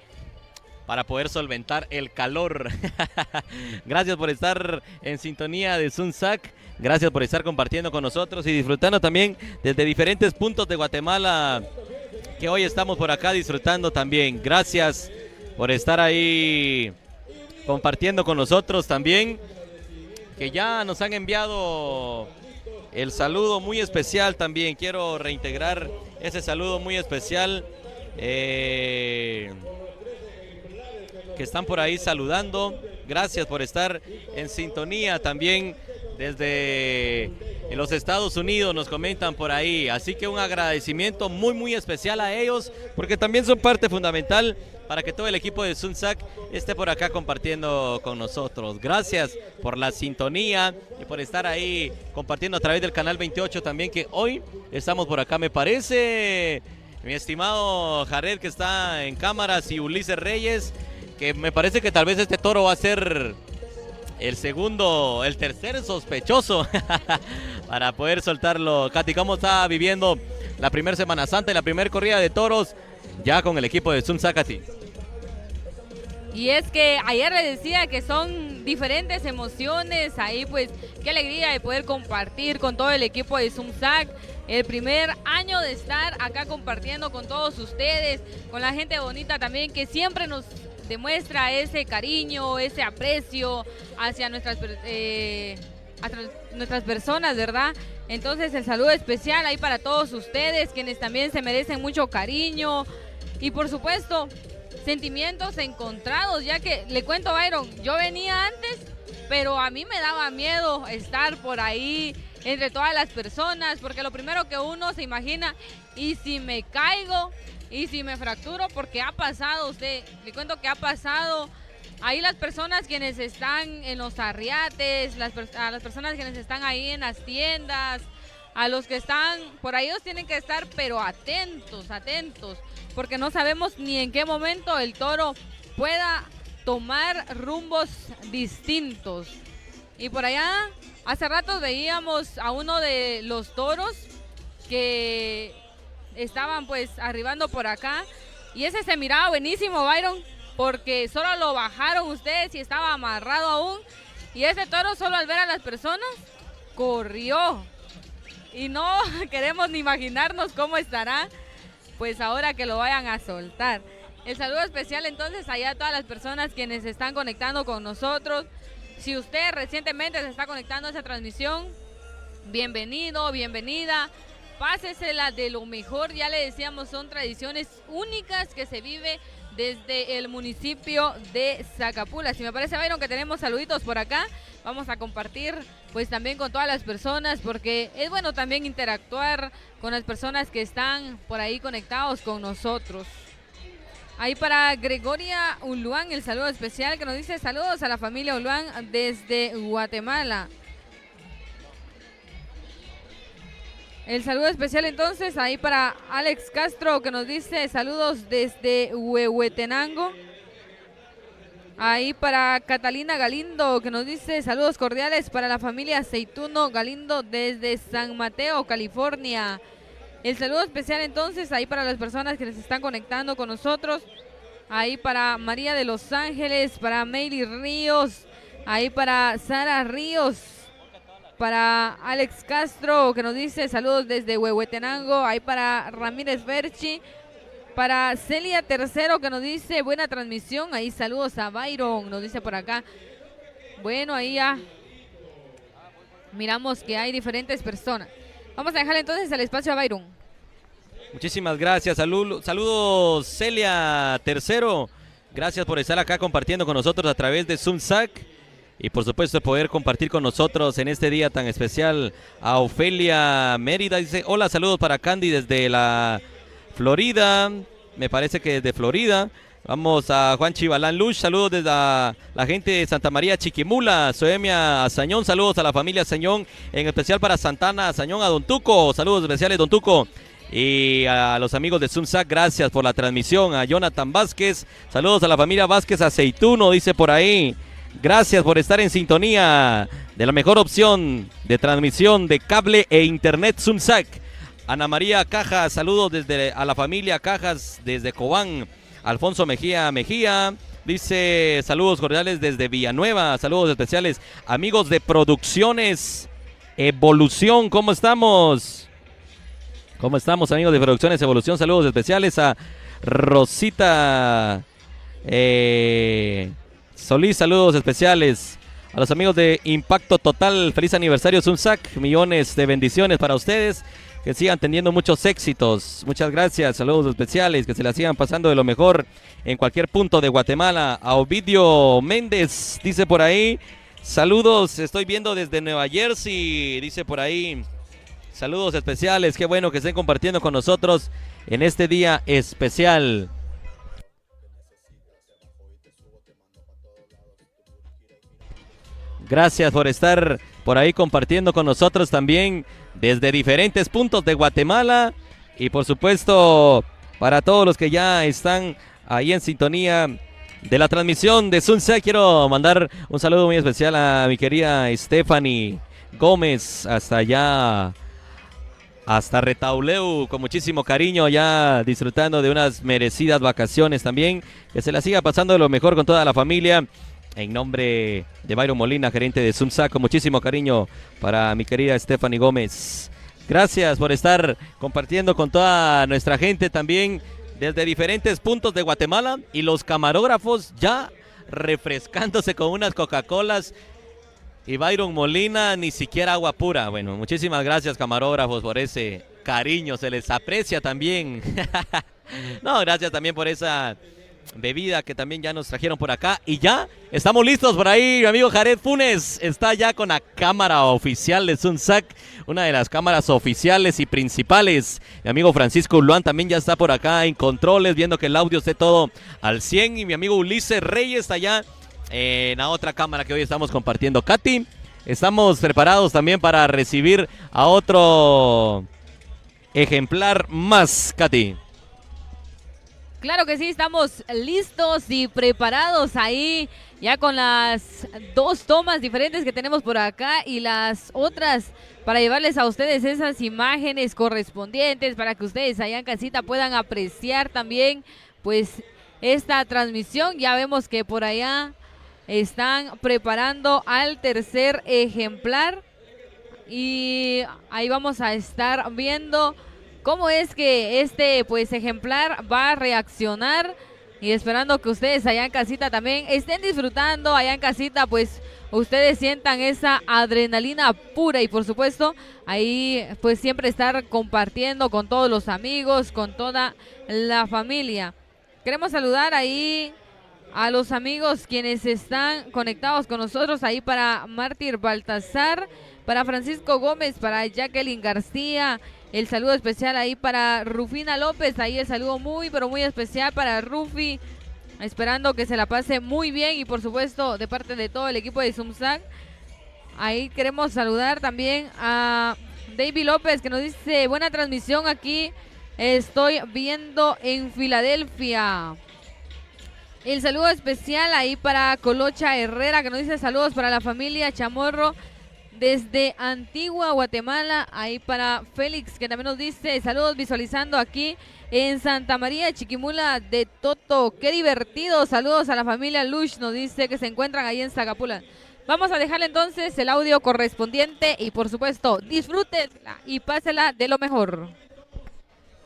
para poder solventar el calor? Gracias por estar en sintonía de Sunsac. Gracias por estar compartiendo con nosotros y disfrutando también desde diferentes puntos de Guatemala que hoy estamos por acá disfrutando también. Gracias por estar ahí compartiendo con nosotros también, que ya nos han enviado el saludo muy especial también. Quiero reintegrar ese saludo muy especial que están por ahí saludando. Gracias por estar en sintonía también. Desde los Estados Unidos nos comentan por ahí, así que un agradecimiento muy especial a ellos, porque también son parte fundamental para que todo el equipo de Sunsac esté por acá compartiendo con nosotros. Gracias por la sintonía y por estar ahí compartiendo a través del canal 28 también, que hoy estamos por acá. Me parece, mi estimado Jared, que está en cámaras, y Ulises Reyes, que me parece que tal vez este toro va a ser el tercer sospechoso para poder soltarlo. Katy, ¿cómo está viviendo la primera Semana Santa y la primera corrida de toros ya con el equipo de Sunsac, Katy? Y es que ayer les decía que son diferentes emociones, ahí pues qué alegría de poder compartir con todo el equipo de Sunsac. El primer año de estar acá compartiendo con todos ustedes, con la gente bonita también que siempre nos demuestra ese cariño, ese aprecio hacia nuestras personas, ¿verdad? Entonces el saludo especial ahí para todos ustedes, quienes también se merecen mucho cariño y por supuesto sentimientos encontrados, ya que le cuento, Byron, yo venía antes, pero a mí me daba miedo estar por ahí entre todas las personas, porque lo primero que uno se imagina, ¿y si me caigo? Y si me fracturo, porque ha pasado, le cuento que ha pasado, ahí las personas quienes están en los arriates, a las personas quienes están ahí en las tiendas, a los que están por ahí, ellos tienen que estar pero atentos, porque no sabemos ni en qué momento el toro pueda tomar rumbos distintos. Y por allá, hace rato veíamos a uno de los toros que estaban pues arribando por acá y ese se miraba buenísimo, Byron, porque solo lo bajaron ustedes y estaba amarrado aún, y ese toro solo al ver a las personas corrió y no queremos ni imaginarnos cómo estará pues ahora que lo vayan a soltar. El saludo especial entonces allá a todas las personas quienes se están conectando con nosotros. Si usted recientemente se está conectando a esa transmisión, bienvenido, bienvenida. Pásesela de lo mejor, ya le decíamos, son tradiciones únicas que se vive desde el municipio de Zacapulas. Y me parece, Byron, que tenemos saluditos por acá. Vamos a compartir pues también con todas las personas, porque es bueno también interactuar con las personas que están por ahí conectados con nosotros. Ahí para Gregoria Uluán, el saludo especial que nos dice saludos a la familia Uluán desde Guatemala. El saludo especial entonces ahí para Alex Castro, que nos dice saludos desde Huehuetenango. Ahí para Catalina Galindo, que nos dice saludos cordiales para la familia Aceituno Galindo desde San Mateo, California. El saludo especial entonces ahí para las personas que se están conectando con nosotros. Ahí para María de Los Ángeles, para Meili Ríos, ahí para Sara Ríos, para Alex Castro, que nos dice saludos desde Huehuetenango. Ahí para Ramírez Berchi, para Celia Tercero, que nos dice buena transmisión. Ahí saludos a Byron, nos dice por acá. Bueno, ahí ya miramos que hay diferentes personas. Vamos a dejar entonces el espacio a Byron. Muchísimas gracias. Saludos Celia Tercero. Gracias por estar acá compartiendo con nosotros a través de ZoomSac. Y por supuesto poder compartir con nosotros en este día tan especial a Ofelia Mérida. Dice, hola, saludos para Candy desde la Florida. Me parece que desde Florida. Vamos a Juan Chivalán Luch, saludos desde la gente de Santa María Chiquimula, Soemia Azañón, saludos a la familia Azañón, en especial para Santana Azañón, a Don Tuco, saludos especiales Don Tuco, y a los amigos de ZoomSac, gracias por la transmisión, a Jonathan Vázquez, saludos a la familia Vázquez Aceituno, dice por ahí, gracias por estar en sintonía de la mejor opción de transmisión de cable e internet ZoomSac. Ana María Cajas, saludos a la familia Cajas desde Cobán. Alfonso Mejía, dice saludos cordiales desde Villanueva, saludos especiales, amigos de Producciones Evolución, ¿cómo estamos? ¿Cómo estamos, amigos de Producciones Evolución? Saludos especiales a Rosita Solís, saludos especiales a los amigos de Impacto Total, feliz aniversario ZoomSac, millones de bendiciones para ustedes. Que sigan teniendo muchos éxitos. Muchas gracias. Saludos especiales. Que se la sigan pasando de lo mejor en cualquier punto de Guatemala. A Ovidio Méndez dice por ahí. Saludos. Estoy viendo desde Nueva Jersey. Dice por ahí. Saludos especiales. Qué bueno que estén compartiendo con nosotros en este día especial. Gracias por estar por ahí compartiendo con nosotros también desde diferentes puntos de Guatemala y por supuesto para todos los que ya están ahí en sintonía de la transmisión de ZoomSac. Quiero mandar un saludo muy especial a mi querida Stephanie Gómez hasta allá, hasta Retauleu, con muchísimo cariño, ya disfrutando de unas merecidas vacaciones también. Que se la siga pasando de lo mejor con toda la familia. En nombre de Byron Molina, gerente de ZoomSac, con muchísimo cariño para mi querida Stephanie Gómez. Gracias por estar compartiendo con toda nuestra gente también desde diferentes puntos de Guatemala. Y los camarógrafos ya refrescándose con unas Coca-Colas. Y Byron Molina ni siquiera agua pura. Bueno, muchísimas gracias camarógrafos por ese cariño, se les aprecia también. No, gracias también por esa bebida que también ya nos trajeron por acá. Y ya estamos listos por ahí. Mi amigo Jared Funes está ya con la cámara oficial de ZoomSac, una de las cámaras oficiales y principales. Mi amigo Francisco Uluán también ya está por acá en controles, viendo que el audio esté todo al 100. Y mi amigo Ulises Reyes está allá en la otra cámara que hoy estamos compartiendo. Katy, estamos preparados también para recibir a otro ejemplar más, Katy. Claro que sí, estamos listos y preparados ahí ya con las dos tomas diferentes que tenemos por acá y las otras para llevarles a ustedes esas imágenes correspondientes para que ustedes allá en casita puedan apreciar también pues esta transmisión. Ya vemos que por allá están preparando al tercer ejemplar y ahí vamos a estar viendo cómo es que este pues ejemplar va a reaccionar y esperando que ustedes allá en casita también estén disfrutando, allá en casita pues ustedes sientan esa adrenalina pura y por supuesto ahí pues siempre estar compartiendo con todos los amigos, con toda la familia. Queremos saludar ahí a los amigos quienes están conectados con nosotros ahí para Mártir Baltasar, para Francisco Gómez, para Jacqueline García. El saludo especial ahí para Rufina López, ahí el saludo muy, pero muy especial para Rufi, esperando que se la pase muy bien y por supuesto de parte de todo el equipo de ZoomSac. Ahí queremos saludar también a David López, que nos dice, buena transmisión aquí, estoy viendo en Filadelfia. El saludo especial ahí para Colocha Herrera, que nos dice saludos para la familia Chamorro desde Antigua, Guatemala. Ahí para Félix, que también nos dice saludos visualizando aquí en Santa María de Chiquimula de Toto. Qué divertido. Saludos a la familia Lush, nos dice que se encuentran ahí en Zacapula. Vamos a dejarle entonces el audio correspondiente y por supuesto disfrútenla y pásela de lo mejor.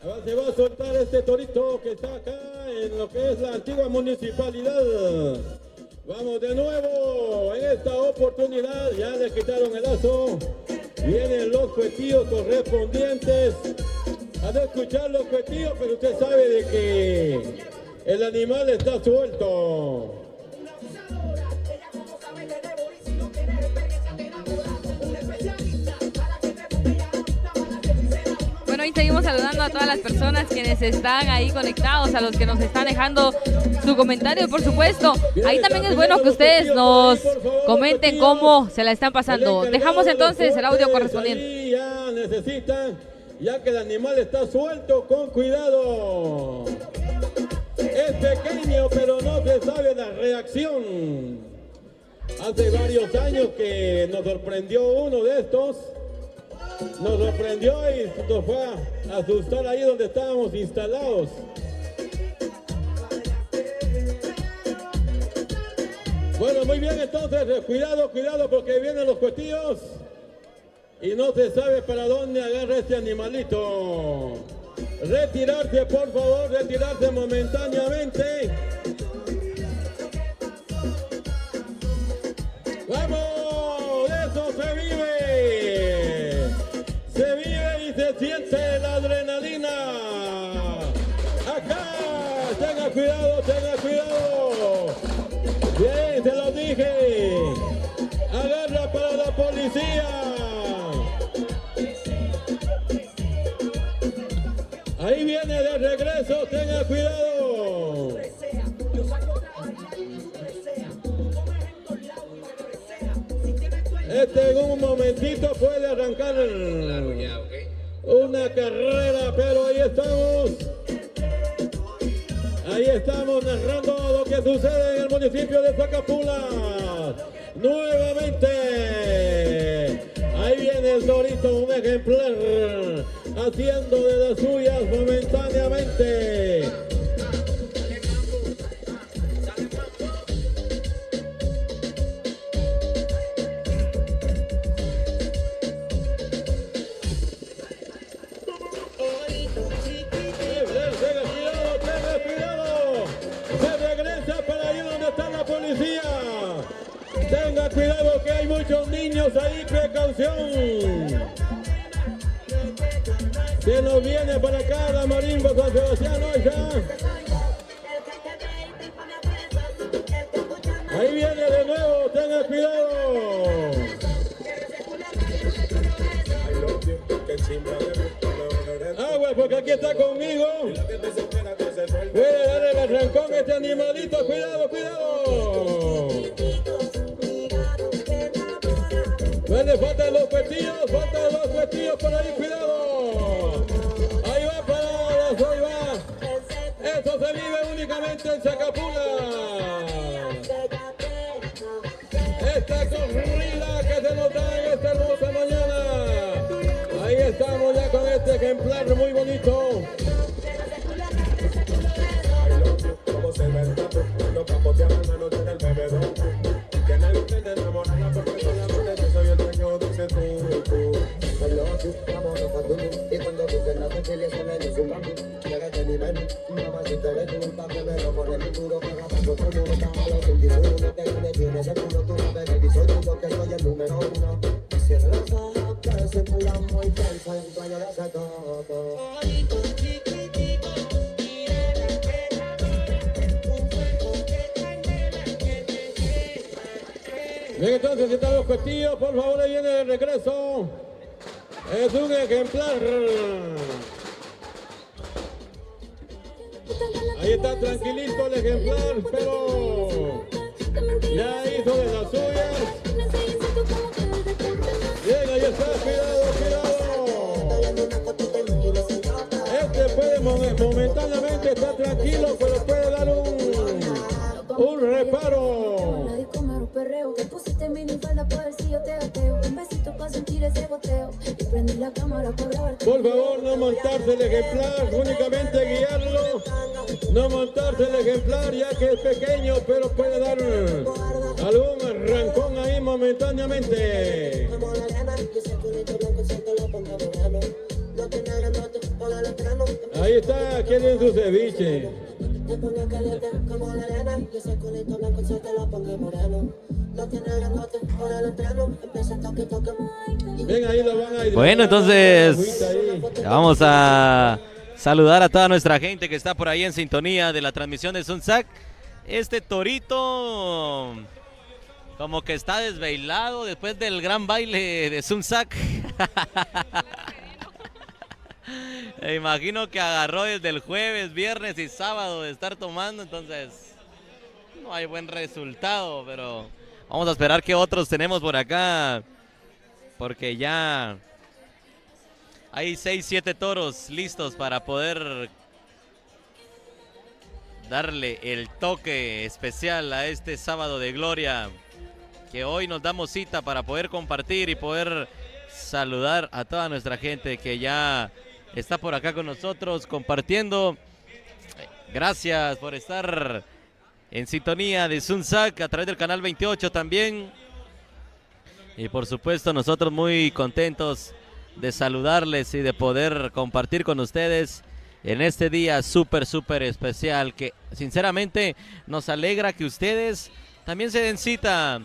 Ahora se va a soltar este torito que está acá en lo que es la antigua municipalidad. Vamos de nuevo en esta oportunidad. Ya le quitaron el lazo. Vienen los cuetillos correspondientes. Han de escuchar los cuetillos, pero usted sabe de que el animal está suelto. Bueno, y seguimos saludando a todas las personas quienes están ahí conectados, a los que nos están dejando su comentario, por supuesto. Ahí también es bueno que ustedes nos comenten cómo se la están pasando. Dejamos entonces el audio correspondiente. Ya necesitan, ya que el animal está suelto, con cuidado. Es pequeño, pero no se sabe la reacción. Hace varios años que nos sorprendió uno de estos. Nos sorprendió y nos fue a asustar ahí donde estábamos instalados. Bueno, muy bien, entonces, cuidado, cuidado, porque vienen los cuetillos y no se sabe para dónde agarra este animalito. Retirarse, por favor, retirarse momentáneamente. ¡Vamos! ¡De eso se vive! Se vive y se siente la adrenalina. Acá, tenga cuidado, tenga cuidado. Bien, se lo dije. Agarra para la policía. Ahí viene de regreso, tenga cuidado. Este en un momentito puede arrancar una carrera, pero ahí estamos narrando lo que sucede en el municipio de Zacapula. Nuevamente, ahí viene el torito, un ejemplar, haciendo de las suyas momentáneamente. Tenga cuidado que hay muchos niños ahí, precaución. Se nos viene para acá la marimba San Sebastián, ya. Ahí viene de nuevo, tenga cuidado. Agua, porque aquí está conmigo. Puede darle el arrancón a este animalito, cuidado, cuidado. Bueno, faltan los cuetillos por ahí, cuidado. Ahí va paradas, ahí va. Eso se vive únicamente en Zacapula. Esta corrida que se nos da en esta hermosa mañana. Ahí estamos ya con este ejemplar muy bonito. Bien, entonces están los cuetillos, por favor, ahí viene de regreso. Es un ejemplar. Ahí está tranquilito el ejemplar, pero ya hizo de las suyas. Bien, ahí está, cuidado, cuidado. Por favor, no montarse el ejemplar, únicamente guiarlo. No montarse el ejemplar, ya que es pequeño, pero puede dar algún arrancón ahí momentáneamente. Ahí está, quieren su ceviche. Ven, ahí lo van a ir. Bueno, entonces vamos a saludar a toda nuestra gente que está por ahí en sintonía de la transmisión de Sunsac. Este torito como que está desvelado después del gran baile de Sunsac. Me imagino que agarró desde el jueves, viernes y sábado de estar tomando, entonces no hay buen resultado, pero vamos a esperar que otros tenemos por acá, porque ya hay 6, 7 toros listos para poder darle el toque especial a este sábado de gloria, que hoy nos damos cita para poder compartir y poder saludar a toda nuestra gente que ya está por acá con nosotros compartiendo. Gracias por estar en sintonía de Sunsac a través del canal 28 también. Y por supuesto nosotros muy contentos de saludarles y de poder compartir con ustedes en este día súper especial, que sinceramente nos alegra que ustedes también se den cita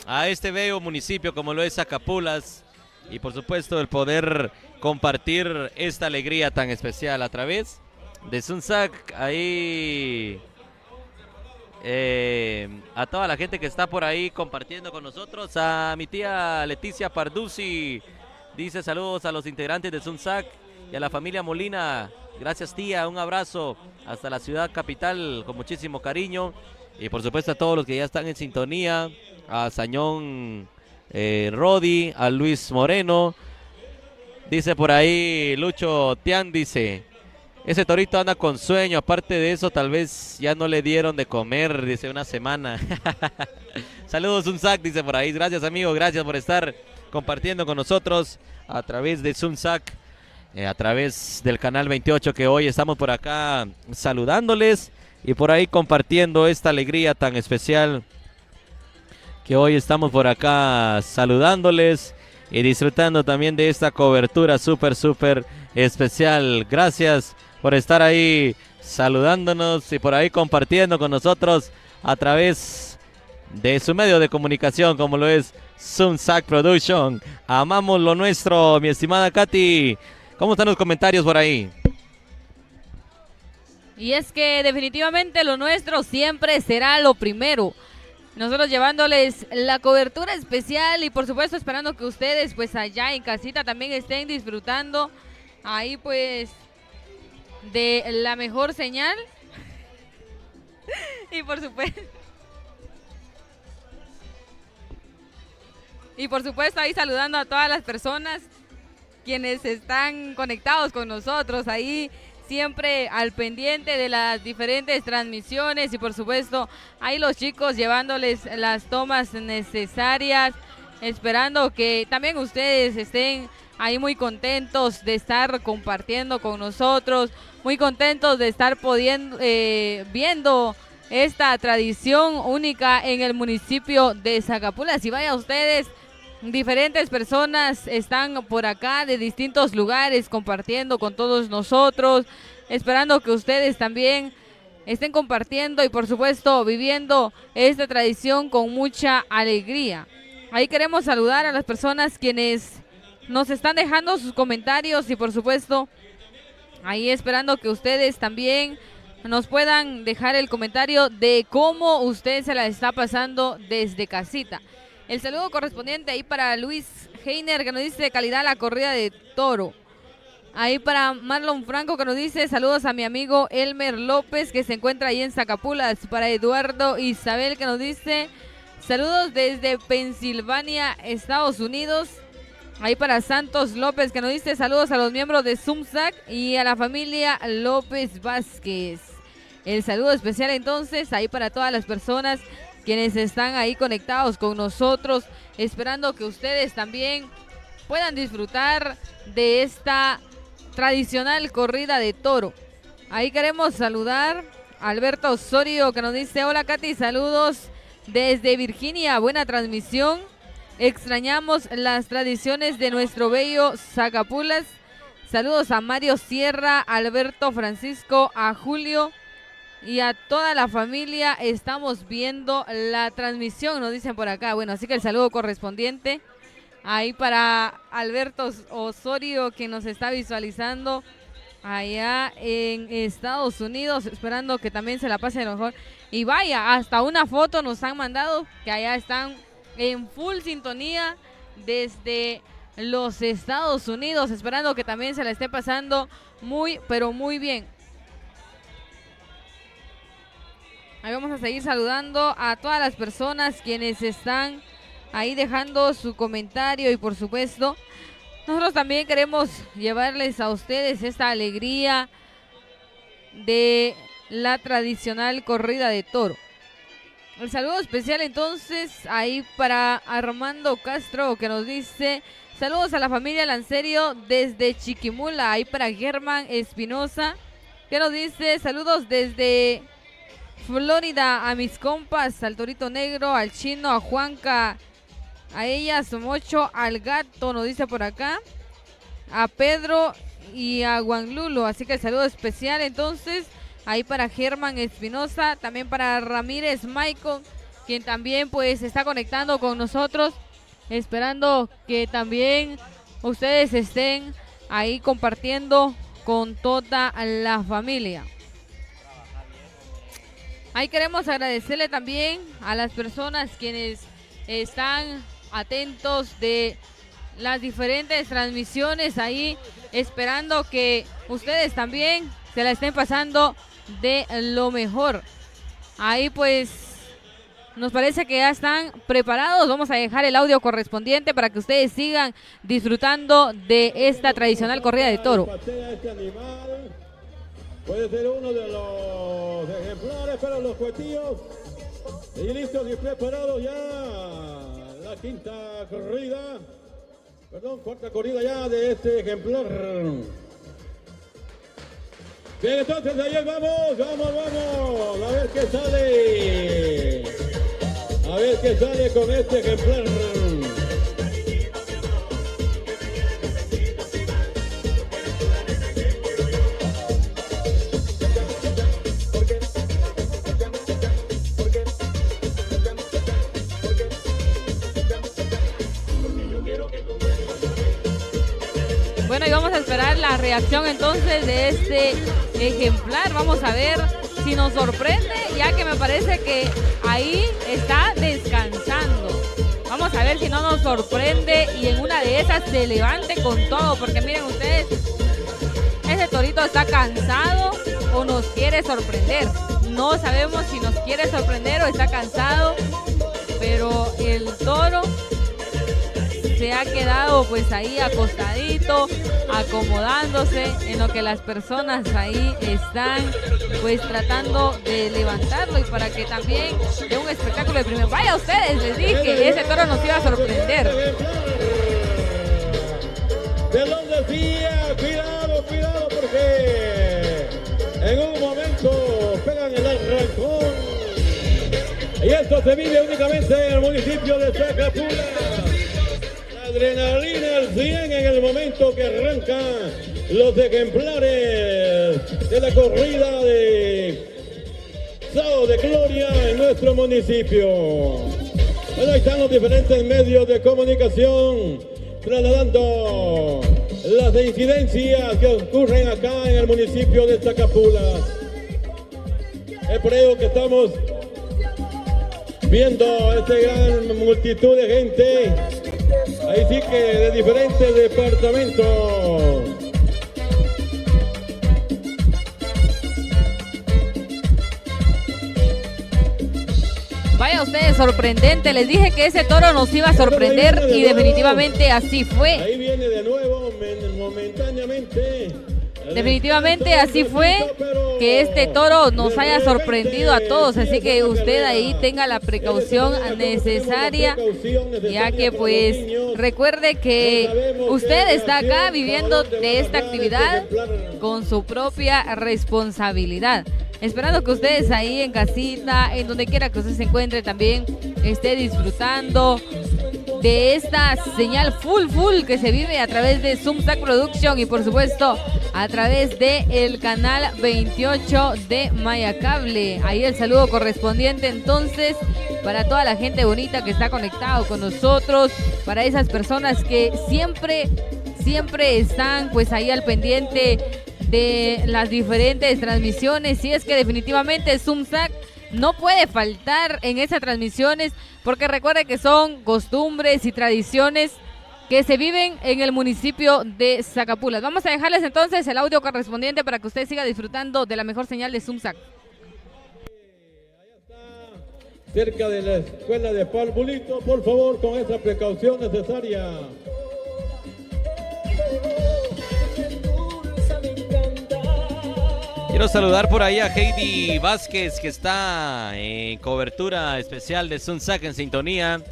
a este bello municipio como lo es Zacapulas, y por supuesto el poder compartir esta alegría tan especial a través de Sunsac. Ahí a toda la gente que está por ahí compartiendo con nosotros, a mi tía Leticia Parduzzi, dice saludos a los integrantes de Sunsac y a la familia Molina. Gracias, tía, un abrazo hasta la ciudad capital con muchísimo cariño. Y por supuesto a todos los que ya están en sintonía, a Sañón Rodi, a Luis Moreno. Dice por ahí Lucho Tian, dice, ese torito anda con sueño, aparte de eso tal vez ya no le dieron de comer, dice, una semana. Saludos Sunsac, dice por ahí. Gracias, amigo, gracias por estar compartiendo con nosotros a través de Sunsac, a través del canal 28, que hoy estamos por acá saludándoles y por ahí compartiendo esta alegría tan especial, que hoy estamos por acá saludándoles y disfrutando también de esta cobertura súper especial. Gracias por estar ahí saludándonos y por ahí compartiendo con nosotros a través de su medio de comunicación como lo es Sunsac Production. Amamos lo nuestro, mi estimada Katy. ¿Cómo están los comentarios por ahí? Y es que definitivamente lo nuestro siempre será lo primero. Nosotros llevándoles la cobertura especial y por supuesto esperando que ustedes pues allá en casita también estén disfrutando ahí pues de la mejor señal. Y por supuesto ahí saludando a todas las personas quienes están conectados con nosotros ahí, siempre al pendiente de las diferentes transmisiones y por supuesto ahí los chicos llevándoles las tomas necesarias, esperando que también ustedes estén ahí muy contentos de estar compartiendo con nosotros, muy contentos de estar viendo esta tradición única en el municipio de Zacapulas. Y vaya ustedes, diferentes personas están por acá de distintos lugares compartiendo con todos nosotros, esperando que ustedes también estén compartiendo y por supuesto viviendo esta tradición con mucha alegría. Ahí queremos saludar a las personas quienes nos están dejando sus comentarios y por supuesto ahí esperando que ustedes también nos puedan dejar el comentario de cómo usted se la está pasando desde casita. El saludo correspondiente ahí para Luis Heiner, que nos dice calidad la corrida de toro. Ahí para Marlon Franco, que nos dice saludos a mi amigo Elmer López, que se encuentra ahí en Zacapulas. Para Eduardo Isabel, que nos dice saludos desde Pensilvania, Estados Unidos. Ahí para Santos López, que nos dice saludos a los miembros de Sunsac y a la familia López Vázquez. El saludo especial entonces ahí para todas las personas quienes están ahí conectados con nosotros, esperando que ustedes también puedan disfrutar de esta tradicional corrida de toro. Ahí queremos saludar a Alberto Osorio, que nos dice: hola Katy, saludos desde Virginia, buena transmisión. Extrañamos las tradiciones de nuestro bello Zacapulas. Saludos a Mario Sierra, Alberto Francisco, a Julio y a toda la familia. Estamos viendo la transmisión, nos dicen por acá. Bueno, así que el saludo correspondiente ahí para Alberto Osorio, que nos está visualizando allá en Estados Unidos, esperando que también se la pase lo mejor. Y vaya, hasta una foto nos han mandado, que allá están en full sintonía desde los Estados Unidos, esperando que también se la esté pasando muy, pero muy bien. Ahí vamos a seguir saludando a todas las personas quienes están ahí dejando su comentario, y por supuesto nosotros también queremos llevarles a ustedes esta alegría de la tradicional corrida de toro. El saludo especial entonces ahí para Armando Castro, que nos dice: saludos a la familia Lancerio desde Chiquimula. Ahí para Germán Espinosa, que nos dice: saludos desde Florida a mis compas, al Torito Negro, al Chino, a Juanca, a ella, a Somocho, al Gato, nos dice por acá, a Pedro y a Guanlulo. Así que el saludo especial entonces ahí para Germán Espinosa, también para Ramírez Michael, quien también pues está conectando con nosotros, esperando que también ustedes estén ahí compartiendo con toda la familia. Ahí queremos agradecerle también a las personas quienes están atentos de las diferentes transmisiones ahí, esperando que ustedes también se la estén pasando de lo mejor. Ahí pues nos parece que ya están preparados. Vamos a dejar el audio correspondiente para que ustedes sigan disfrutando de esta tradicional corrida de toro. Puede ser uno de los ejemplares para los cuetillos. Y listos y preparados ya la cuarta corrida ya de este ejemplar. Bien, entonces ahí vamos. A ver qué sale. A ver qué sale con este ejemplar. Bueno, y vamos a esperar la reacción entonces de este ejemplar. Vamos a ver si nos sorprende, ya que me parece que ahí está descansando. Vamos a ver si no nos sorprende y en una de esas se levante con todo, porque miren ustedes, ese torito está cansado o nos quiere sorprender. No sabemos si nos quiere sorprender o está cansado, pero el toro se ha quedado pues ahí acostadito, acomodándose, en lo que las personas ahí están pues tratando de levantarlo, y para que también dé un espectáculo de primero. Vaya ustedes, les dije, ese toro nos iba a sorprender. De los decía, cuidado, porque en un momento pegan el arrancón. Y esto se vive únicamente en el municipio de Zacapula. Adrenalina al 100 en el momento que arrancan los ejemplares de la corrida de Sábado de Gloria en nuestro municipio. Bueno, ahí están los diferentes medios de comunicación trasladando las incidencias que ocurren acá en el municipio de Zacapula. Es por ello que estamos viendo esta gran multitud de gente. Ahí sí que de diferentes departamentos. Vaya ustedes, sorprendente. Les dije que ese toro nos iba a sorprender y definitivamente así fue. Ahí viene de nuevo, momentáneamente, definitivamente así fue, que este toro nos haya sorprendido a todos, así que usted ahí tenga la precaución necesaria, ya que pues recuerde que usted está acá viviendo de esta actividad con su propia responsabilidad. Esperando que ustedes ahí en casita, en donde quiera que usted se encuentre, también esté disfrutando de esta señal full que se vive a través de Zoomsack Production y por supuesto a través de el canal 28 de Mayacable. Ahí el saludo correspondiente entonces para toda la gente bonita que está conectado con nosotros, para esas personas que siempre están pues ahí al pendiente de las diferentes transmisiones. Y es que definitivamente Zoomsack no puede faltar en esas transmisiones, porque recuerde que son costumbres y tradiciones que se viven en el municipio de Zacapulas. Vamos a dejarles entonces el audio correspondiente para que usted siga disfrutando de la mejor señal de Zoomsack. Cerca de la escuela de Palbulito, por favor, con esa precaución necesaria. Quiero saludar por ahí a Heidi Vázquez, que está en cobertura especial de Zoomsack en sintonía,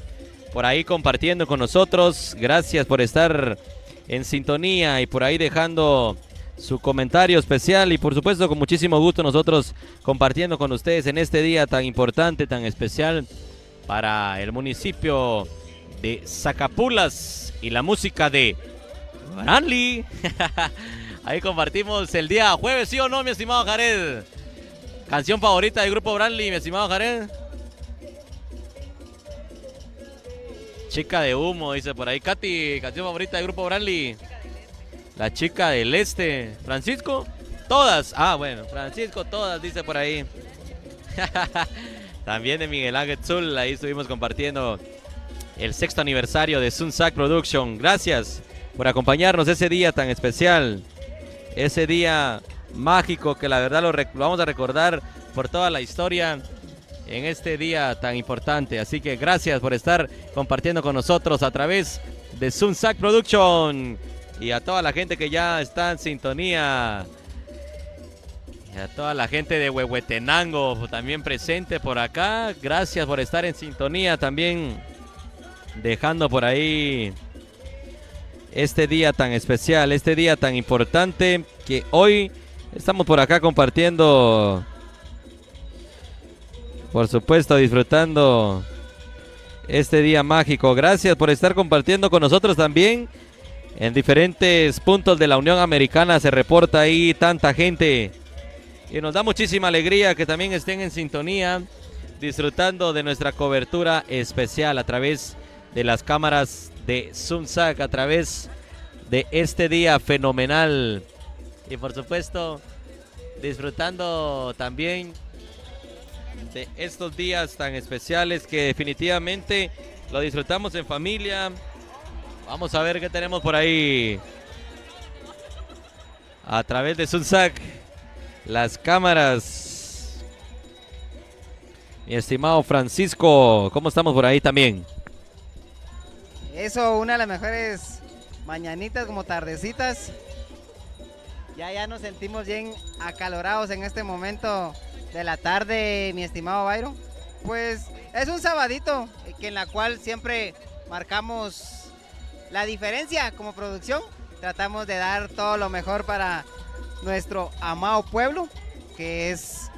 por ahí compartiendo con nosotros. Gracias por estar en sintonía y por ahí dejando su comentario especial, y por supuesto con muchísimo gusto nosotros compartiendo con ustedes en este día tan importante, tan especial para el municipio de Zacapulas y la música de Branly. Ahí compartimos el día jueves, ¿sí o no, mi estimado Jared? Canción favorita del grupo Branly, mi estimado Jared. Chica de humo, dice por ahí Katy. Canción favorita del grupo Branly. La chica del este. Francisco, todas. Ah, bueno, Francisco, todas, dice por ahí. También de Miguel Ángel Zul, ahí estuvimos compartiendo el 6º aniversario de Zoomsack Production. Gracias por acompañarnos ese día tan especial. Ese día mágico que la verdad lo vamos a recordar por toda la historia en este día tan importante. Así que gracias por estar compartiendo con nosotros a través de Zoomsack Production. Y a toda la gente que ya está en sintonía. Y a toda la gente de Huehuetenango también presente por acá. Gracias por estar en sintonía también. Dejando por ahí este día tan especial, este día tan importante, que hoy estamos por acá compartiendo, por supuesto disfrutando este día mágico. Gracias por estar compartiendo con nosotros también. En diferentes puntos de la Unión Americana se reporta ahí tanta gente y nos da muchísima alegría que también estén en sintonía, disfrutando de nuestra cobertura especial a través de las cámaras de Zoomsack, a través de este día fenomenal, y por supuesto disfrutando también de estos días tan especiales que definitivamente lo disfrutamos en familia. Vamos a ver qué tenemos por ahí a través de Zoomsack, las cámaras. Mi estimado Francisco, ¿cómo estamos por ahí también? Eso, una de las mejores mañanitas como tardecitas. Ya nos sentimos bien acalorados en este momento de la tarde, mi estimado Byron. Pues es un sabadito en la cual siempre marcamos la diferencia como producción. Tratamos de dar todo lo mejor para nuestro amado pueblo, que es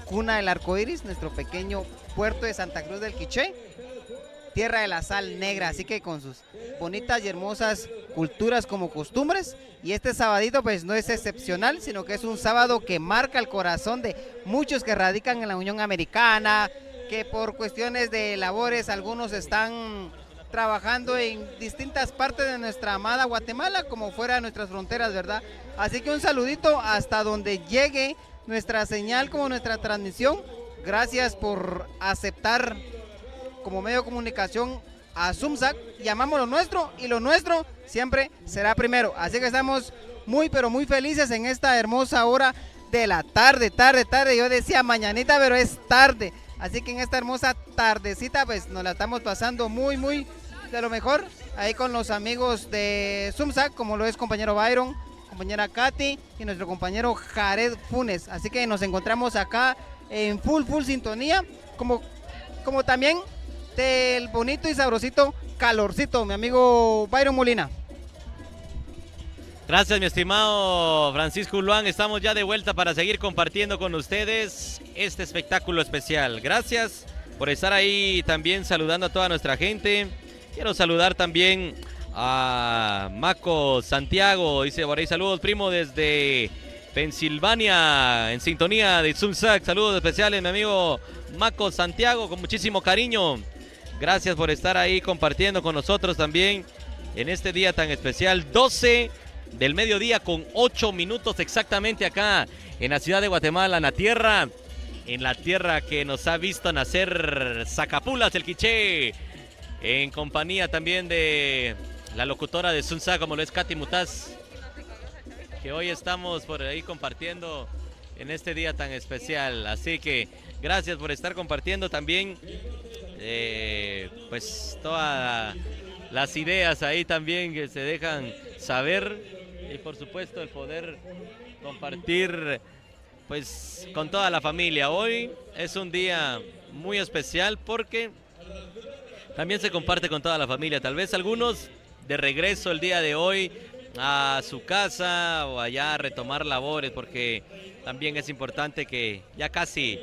cuna del arco iris, nuestro pequeño puerto de Santa Cruz del Quiché, tierra de la sal negra, así que con sus bonitas y hermosas culturas como costumbres. Y este sabadito pues no es excepcional, sino que es un sábado que marca el corazón de muchos que radican en la Unión Americana, que por cuestiones de labores algunos están trabajando en distintas partes de nuestra amada Guatemala, como fuera de nuestras fronteras, ¿verdad? Así que un saludito hasta donde llegue nuestra señal como nuestra transmisión. Gracias por aceptar como medio de comunicación a Zoomsack. Llamamos lo nuestro y lo nuestro siempre será primero. Así que estamos muy pero muy felices en esta hermosa hora de la tarde. Yo decía mañanita, pero es tarde. Así que en esta hermosa tardecita pues nos la estamos pasando muy de lo mejor ahí con los amigos de Zoomsack, como lo es compañero Byron, compañera Katy y nuestro compañero Jared Funes. Así que nos encontramos acá en full sintonía, como también del bonito y sabrosito calorcito, mi amigo Byron Molina. Gracias, mi estimado Francisco Uluán. Estamos ya de vuelta para seguir compartiendo con ustedes este espectáculo especial. Gracias por estar ahí también saludando a toda nuestra gente. Quiero saludar también a Maco Santiago. Dice por ahí, saludos, primo, desde Pensilvania, en sintonía de Zumsac. Saludos especiales, mi amigo Maco Santiago, con muchísimo cariño. Gracias por estar ahí compartiendo con nosotros también en este día tan especial. 12 del mediodía con 8 minutos exactamente acá en la ciudad de Guatemala, en la tierra que nos ha visto nacer Zacapulas, el Quiché, en compañía también de la locutora de Zumsac, como lo es Katy Mutaz, que hoy estamos por ahí compartiendo en este día tan especial. Así que gracias por estar compartiendo también pues todas las ideas ahí también que se dejan saber, y por supuesto el poder compartir pues con toda la familia. Hoy es un día muy especial porque también se comparte con toda la familia. Tal vez algunos de regreso el día de hoy a su casa o allá a retomar labores, porque también es importante que ya casi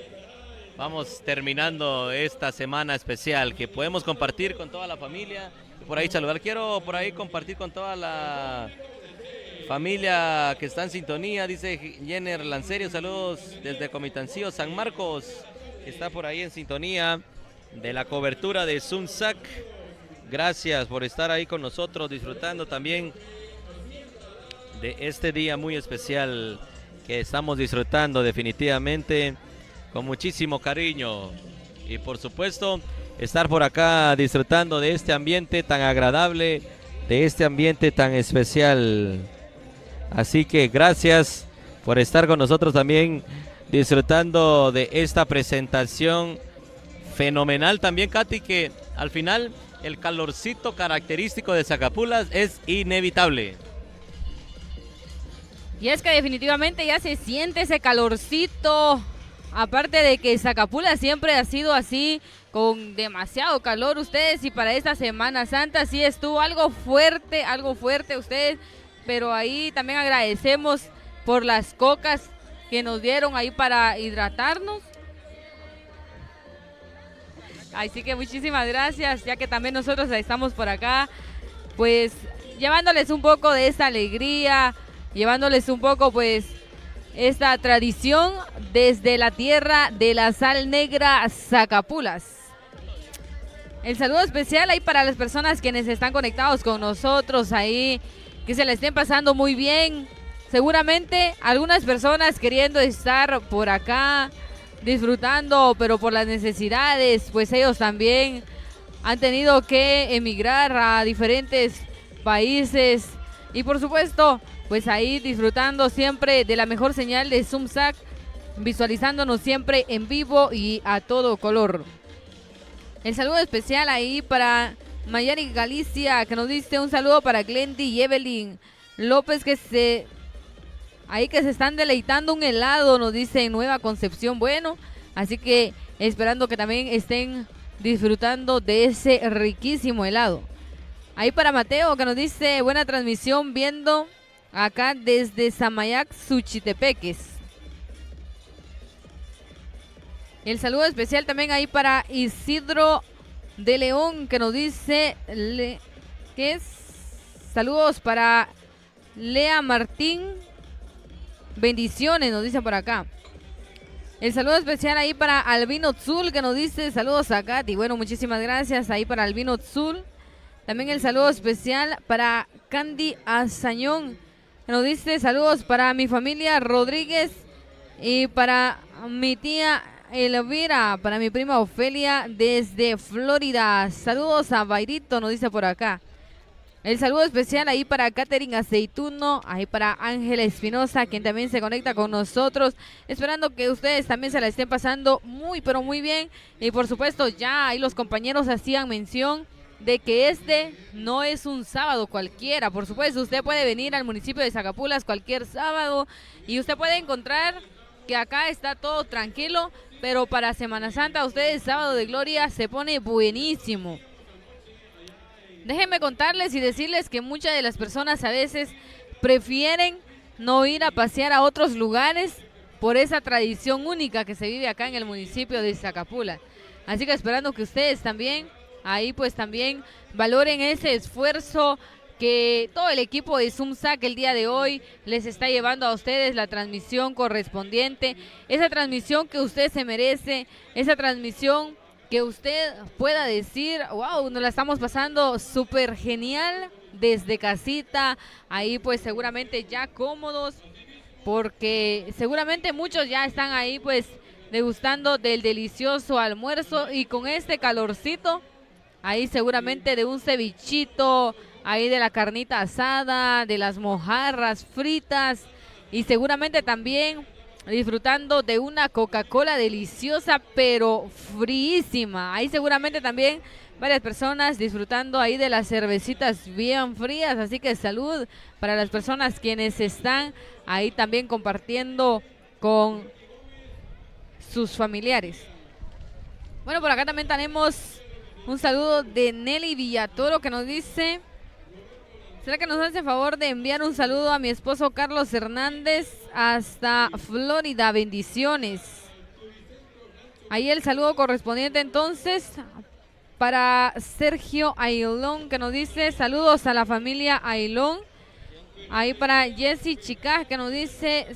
vamos terminando esta semana especial que podemos compartir con toda la familia. Por ahí saludar, quiero por ahí compartir con toda la familia que está en sintonía. Dice Jenner Lancerio, saludos desde Comitancillo, San Marcos, está por ahí en sintonía de la cobertura de Zumsac. Gracias por estar ahí con nosotros, disfrutando también de este día muy especial que estamos disfrutando definitivamente con muchísimo cariño. Y por supuesto, estar por acá disfrutando de este ambiente tan agradable, de este ambiente tan especial. Así que gracias por estar con nosotros también, disfrutando de esta presentación fenomenal también, Katy, que al final el calorcito característico de Zacapulas es inevitable. Y es que definitivamente ya se siente ese calorcito. Aparte de que Zacapulas siempre ha sido así, con demasiado calor ustedes, y para esta Semana Santa sí estuvo algo fuerte ustedes, pero ahí también agradecemos por las cocas que nos dieron ahí para hidratarnos. Así que muchísimas gracias, ya que también nosotros estamos por acá, pues llevándoles un poco de esta alegría, llevándoles un poco pues esta tradición desde la tierra de la sal negra, Zacapulas. El saludo especial ahí para las personas quienes están conectados con nosotros ahí, que se la estén pasando muy bien. Seguramente algunas personas queriendo estar por acá disfrutando, pero por las necesidades, pues ellos también han tenido que emigrar a diferentes países. Y por supuesto, pues ahí disfrutando siempre de la mejor señal de Zumsac, visualizándonos siempre en vivo y a todo color. El saludo especial ahí para Mayari Galicia, que nos dice un saludo para Glendy y Evelyn López, que se están deleitando un helado, nos dice en Nueva Concepción. Bueno, así que esperando que también estén disfrutando de ese riquísimo helado. Ahí para Mateo, que nos dice buena transmisión viendo acá desde Samayac, Suchitepeques. El saludo especial también ahí para Isidro de León, que nos dice que es saludos para Lea Martín, bendiciones, nos dice por acá. El saludo especial ahí para Albino Tzul, que nos dice saludos a Katy. Bueno, muchísimas gracias ahí para Albino Tzul. También el saludo especial para Candy Azañón, que nos dice saludos para mi familia Rodríguez y para mi tía Elvira, para mi prima Ofelia desde Florida. Saludos a Bairito, nos dice por acá. El saludo especial ahí para Catherine Aceituno, ahí para Ángela Espinosa, quien también se conecta con nosotros, esperando que ustedes también se la estén pasando muy, pero muy bien. Y por supuesto, ya ahí los compañeros hacían mención de que este no es un sábado cualquiera. Por supuesto, usted puede venir al municipio de Zacapulas cualquier sábado y usted puede encontrar que acá está todo tranquilo, pero para Semana Santa, ustedes Sábado de Gloria se pone buenísimo. Déjenme contarles y decirles que muchas de las personas a veces prefieren no ir a pasear a otros lugares por esa tradición única que se vive acá en el municipio de Zacapula. Así que esperando que ustedes también, ahí pues también valoren ese esfuerzo que todo el equipo de Zumsac el día de hoy les está llevando a ustedes, la transmisión correspondiente, esa transmisión que usted se merece, esa transmisión que usted pueda decir, wow, nos la estamos pasando súper genial desde casita, ahí pues seguramente ya cómodos, porque seguramente muchos ya están ahí pues degustando del delicioso almuerzo y con este calorcito, ahí seguramente de un cevichito, ahí de la carnita asada, de las mojarras fritas y seguramente también disfrutando de una Coca-Cola deliciosa pero fríísima. Ahí seguramente también varias personas disfrutando ahí de las cervecitas bien frías, así que salud para las personas quienes están ahí también compartiendo con sus familiares. Bueno, por acá también tenemos un saludo de Nelly Villatoro que nos dice: ¿será que nos hace favor de enviar un saludo a mi esposo Carlos Hernández hasta Florida? Bendiciones. Ahí el saludo correspondiente entonces para Sergio Ailón que nos dice saludos a la familia Ailón. Ahí para Jessy Chica que nos dice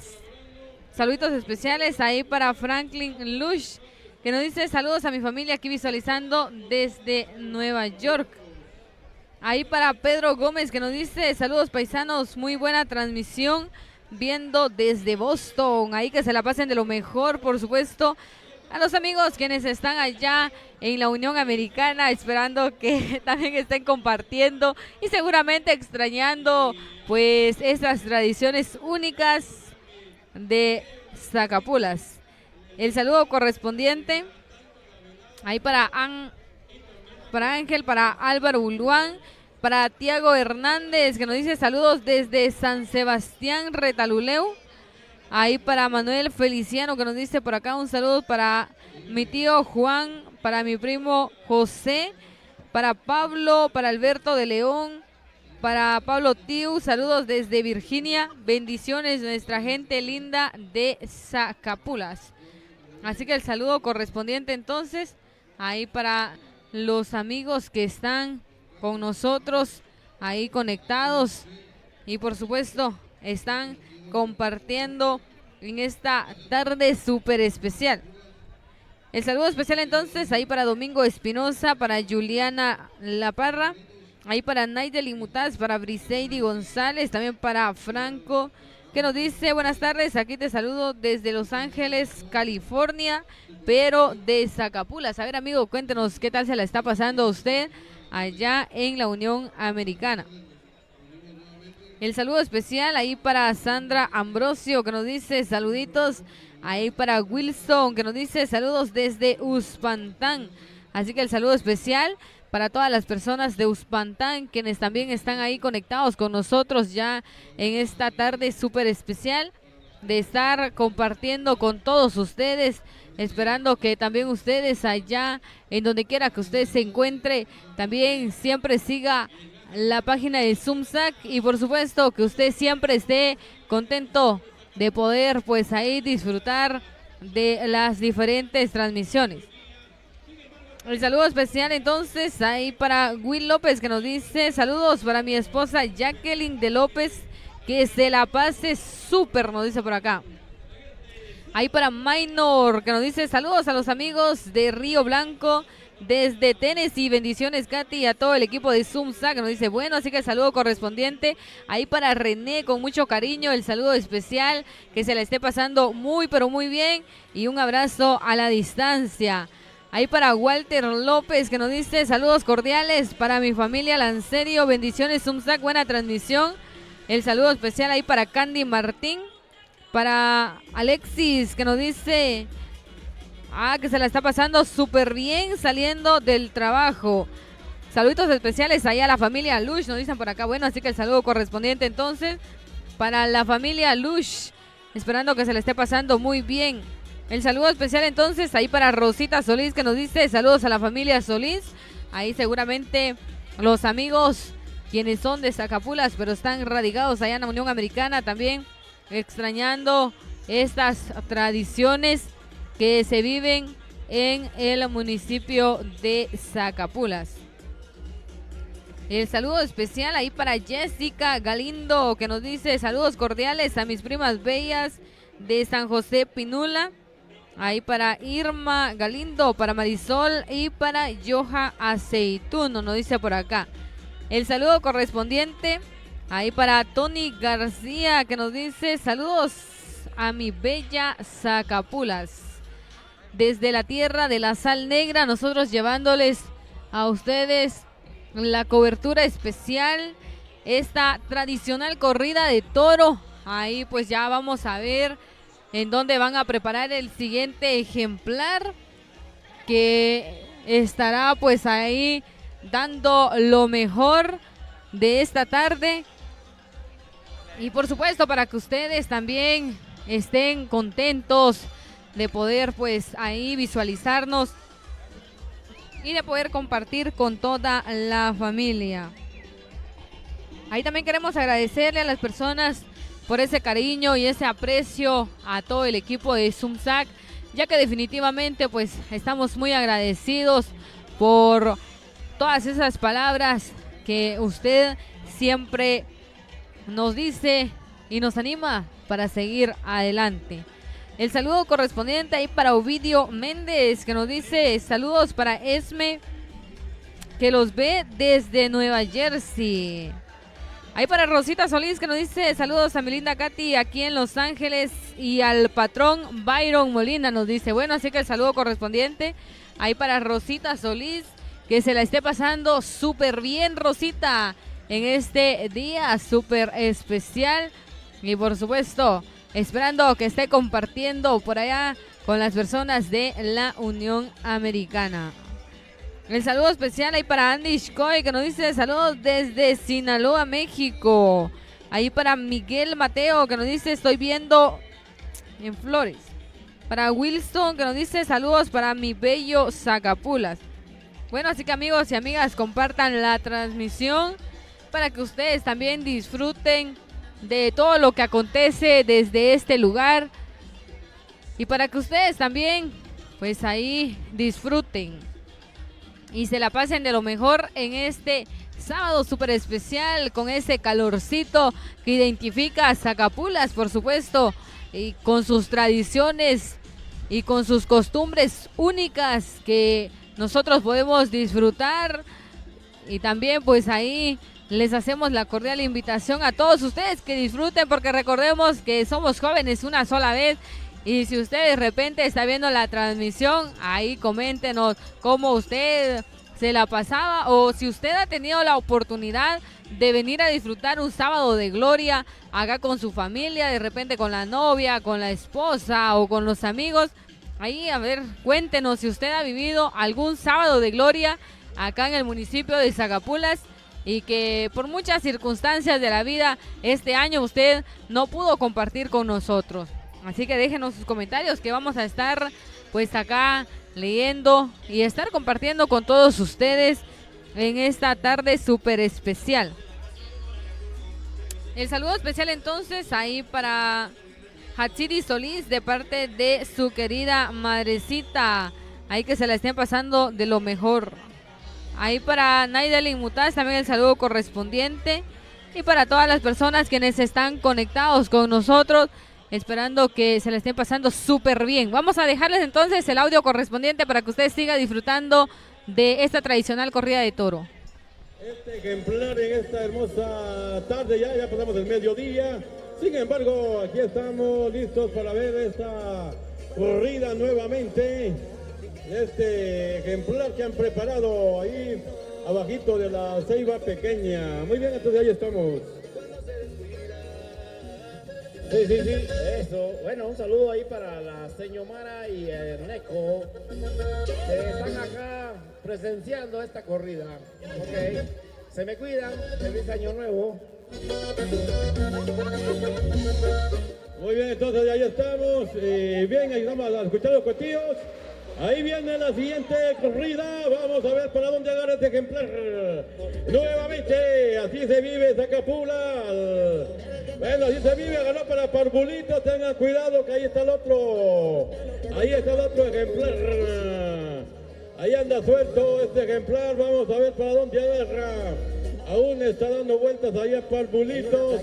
saluditos especiales. Ahí para Franklin Lush que nos dice saludos a mi familia aquí visualizando desde Nueva York. Ahí para Pedro Gómez que nos dice saludos paisanos, muy buena transmisión viendo desde Boston, ahí que se la pasen de lo mejor, por supuesto, a los amigos quienes están allá en la Unión Americana, esperando que también estén compartiendo y seguramente extrañando pues esas tradiciones únicas de Zacapulas. El saludo correspondiente ahí para Ángel, para Álvaro Uluán, para Tiago Hernández que nos dice saludos desde San Sebastián Retaluleu. Ahí para Manuel Feliciano que nos dice por acá un saludo para mi tío Juan, para mi primo José, para Pablo, para Alberto de León, para Pablo Tiu, saludos desde Virginia, bendiciones nuestra gente linda de Zacapulas. Así que el saludo correspondiente entonces ahí para los amigos que están con nosotros ahí conectados y por supuesto están compartiendo en esta tarde súper especial. El saludo especial entonces ahí para Domingo Espinosa, para Juliana La Parra, ahí para Naidel Mutaz, para Briseidi González, también para Franco que nos dice buenas tardes, aquí te saludo desde Los Ángeles, California, pero de Zacapulas. A ver amigo, cuéntenos qué tal se la está pasando a usted allá en la Unión Americana. El saludo especial ahí para Sandra Ambrosio que nos dice saluditos, ahí para Wilson que nos dice saludos desde Uspantán. Así que el saludo especial para todas las personas de Uspantán quienes también están ahí conectados con nosotros ya en esta tarde súper especial de estar compartiendo con todos ustedes, esperando que también ustedes allá en donde quiera que usted se encuentre también siempre siga la página de Zumsac y por supuesto que usted siempre esté contento de poder pues ahí disfrutar de las diferentes transmisiones. El saludo especial entonces ahí para Will López que nos dice saludos para mi esposa Jacqueline de López, que se la pase súper, nos dice por acá. Ahí para Minor que nos dice saludos a los amigos de Río Blanco desde Tennessee, bendiciones Katy y a todo el equipo de Zumsac que nos dice bueno, así que el saludo correspondiente ahí para René con mucho cariño, el saludo especial, que se la esté pasando muy pero muy bien y un abrazo a la distancia. Ahí para Walter López que nos dice saludos cordiales para mi familia Lancerio, bendiciones Zumsac, buena transmisión. El saludo especial ahí para Candy Martín, para Alexis que nos dice que se la está pasando súper bien saliendo del trabajo. Saluditos especiales ahí a la familia Lush, nos dicen por acá. Bueno, así que el saludo correspondiente entonces para la familia Lush, esperando que se le esté pasando muy bien. El saludo especial entonces ahí para Rosita Solís, que nos dice saludos a la familia Solís. Ahí seguramente los amigos quienes son de Zacapulas, pero están radicados allá en la Unión Americana, también extrañando estas tradiciones que se viven en el municipio de Zacapulas. El saludo especial ahí para Jessica Galindo, que nos dice saludos cordiales a mis primas bellas de San José Pinula. Ahí para Irma Galindo, para Marisol y para Yoja Aceituno, nos dice por acá. El saludo correspondiente ahí para Tony García, que nos dice saludos a mi bella Zacapulas. Desde la tierra de la sal negra, nosotros llevándoles a ustedes la cobertura especial, esta tradicional corrida de toro. Ahí pues ya vamos a ver en dónde van a preparar el siguiente ejemplar, que estará pues ahí dando lo mejor de esta tarde. Y por supuesto para que ustedes también estén contentos de poder pues ahí visualizarnos y de poder compartir con toda la familia. Ahí también queremos agradecerle a las personas por ese cariño y ese aprecio a todo el equipo de Sumsac, ya que definitivamente pues estamos muy agradecidos por todas esas palabras que usted siempre nos dice y nos anima para seguir adelante. El saludo correspondiente ahí para Ovidio Méndez, que nos dice saludos para Esme, que los ve desde Nueva Jersey. Ahí para Rosita Solís, que nos dice saludos a mi linda Katy aquí en Los Ángeles, y al patrón Byron Molina nos dice, bueno, así que el saludo correspondiente ahí para Rosita Solís, que se la esté pasando súper bien, Rosita, en este día súper especial, y por supuesto esperando que esté compartiendo por allá con las personas de la Unión Americana. El saludo especial ahí para Andy Shkoy, que nos dice saludos desde Sinaloa, México. Ahí para Miguel Mateo, que nos dice estoy viendo en Flores. Para Wilson, que nos dice saludos para mi bello Zacapulas. Bueno, así que amigos y amigas, compartan la transmisión para que ustedes también disfruten de todo lo que acontece desde este lugar. Y para que ustedes también, pues ahí disfruten y se la pasen de lo mejor en este sábado súper especial, con ese calorcito que identifica a Zacapulas, por supuesto, y con sus tradiciones y con sus costumbres únicas que nosotros podemos disfrutar. Y también pues ahí les hacemos la cordial invitación a todos ustedes que disfruten, porque recordemos que somos jóvenes una sola vez. Y si usted de repente está viendo la transmisión, ahí coméntenos cómo usted se la pasaba, o si usted ha tenido la oportunidad de venir a disfrutar un sábado de gloria acá con su familia, de repente con la novia, con la esposa o con los amigos. Ahí, a ver, cuéntenos si usted ha vivido algún sábado de gloria acá en el municipio de Zacapulas y que por muchas circunstancias de la vida este año usted no pudo compartir con nosotros. Así que déjenos sus comentarios, que vamos a estar pues acá leyendo y estar compartiendo con todos ustedes en esta tarde súper especial. El saludo especial entonces ahí para Hatsiri Solís, de parte de su querida madrecita, ahí que se la estén pasando de lo mejor. Ahí para Naidalin Mutaz también el saludo correspondiente, y para todas las personas quienes están conectados con nosotros, esperando que se la estén pasando súper bien. Vamos a dejarles entonces el audio correspondiente para que usted siga disfrutando de esta tradicional corrida de toro. Este ejemplar en esta hermosa tarde, ya pasamos el mediodía. Sin embargo, aquí estamos listos para ver esta corrida nuevamente. Este ejemplar que han preparado ahí abajito de la ceiba pequeña. Muy bien, entonces ahí estamos. Sí, eso. Bueno, un saludo ahí para la señora y el Neco, que están acá presenciando esta corrida. Ok, se me cuidan, feliz año nuevo. Muy bien, entonces ahí estamos. Bien, ahí vamos a escuchar los cuetillos. Ahí viene la siguiente corrida. Vamos a ver para dónde agarra este ejemplar. Nuevamente, así se vive Zacapula. Bueno, así se vive, ganó para Parbulito. Tengan cuidado que ahí está el otro. Ahí está el otro ejemplar. Ahí anda suelto este ejemplar. Vamos a ver para dónde agarra. Aún está dando vueltas ahí a Parbulito.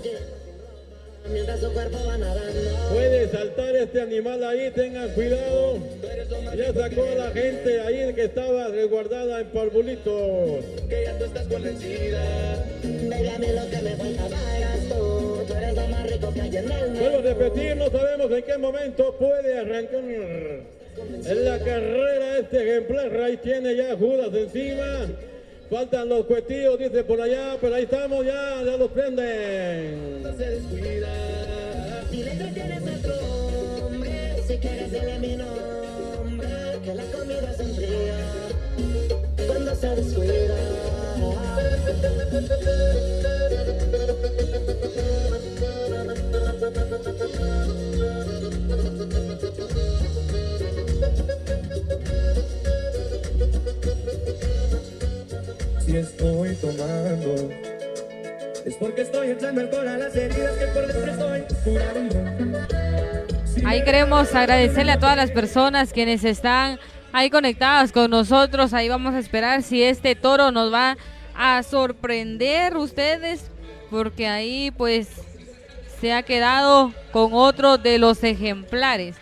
Puede saltar este animal ahí, tengan cuidado. Ya sacó a la gente ahí que estaba resguardada en Parvulitos. Que ya tú estás convencida. Déjame lo que me falta, vayas tú. Tú eres lo más rico que hay en el mundo. Vuelvo a repetir, no sabemos en qué momento puede arrancar en la carrera este ejemplar. Ahí tiene ya Judas encima. Faltan los cuetillos, dice por allá, pero ahí estamos ya los prenden. No se descuida. Si le tienes otro hombre, si quieres dile mi nombre, que la comida se enfría cuando se descuida. Si estoy tomando, es porque estoy echando alcohol a las heridas que por dentro estoy curando. Ahí queremos agradecerle a todas las personas quienes están ahí conectadas con nosotros. Ahí vamos a esperar si este toro nos va a sorprender ustedes, porque ahí pues se ha quedado con otro de los ejemplares.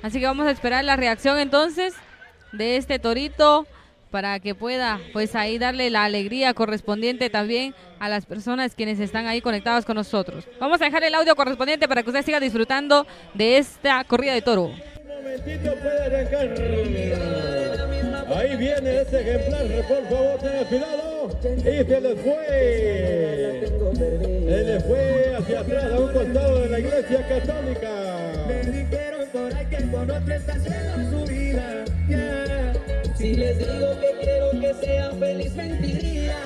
Así que vamos a esperar la reacción entonces de este torito, para que pueda pues ahí darle la alegría correspondiente también a las personas quienes están ahí conectados con nosotros. Vamos a dejar el audio correspondiente para que usted siga disfrutando de esta corrida de toro. Un momentito, puede arrancar. Ahí viene este ejemplar, por favor, tenga cuidado. Y se les fue hacia atrás a un costado de la iglesia católica. Me dijeron por ahí que con otro está haciendo su vida, yeah. Si les digo que quiero que sean feliz, mentiría.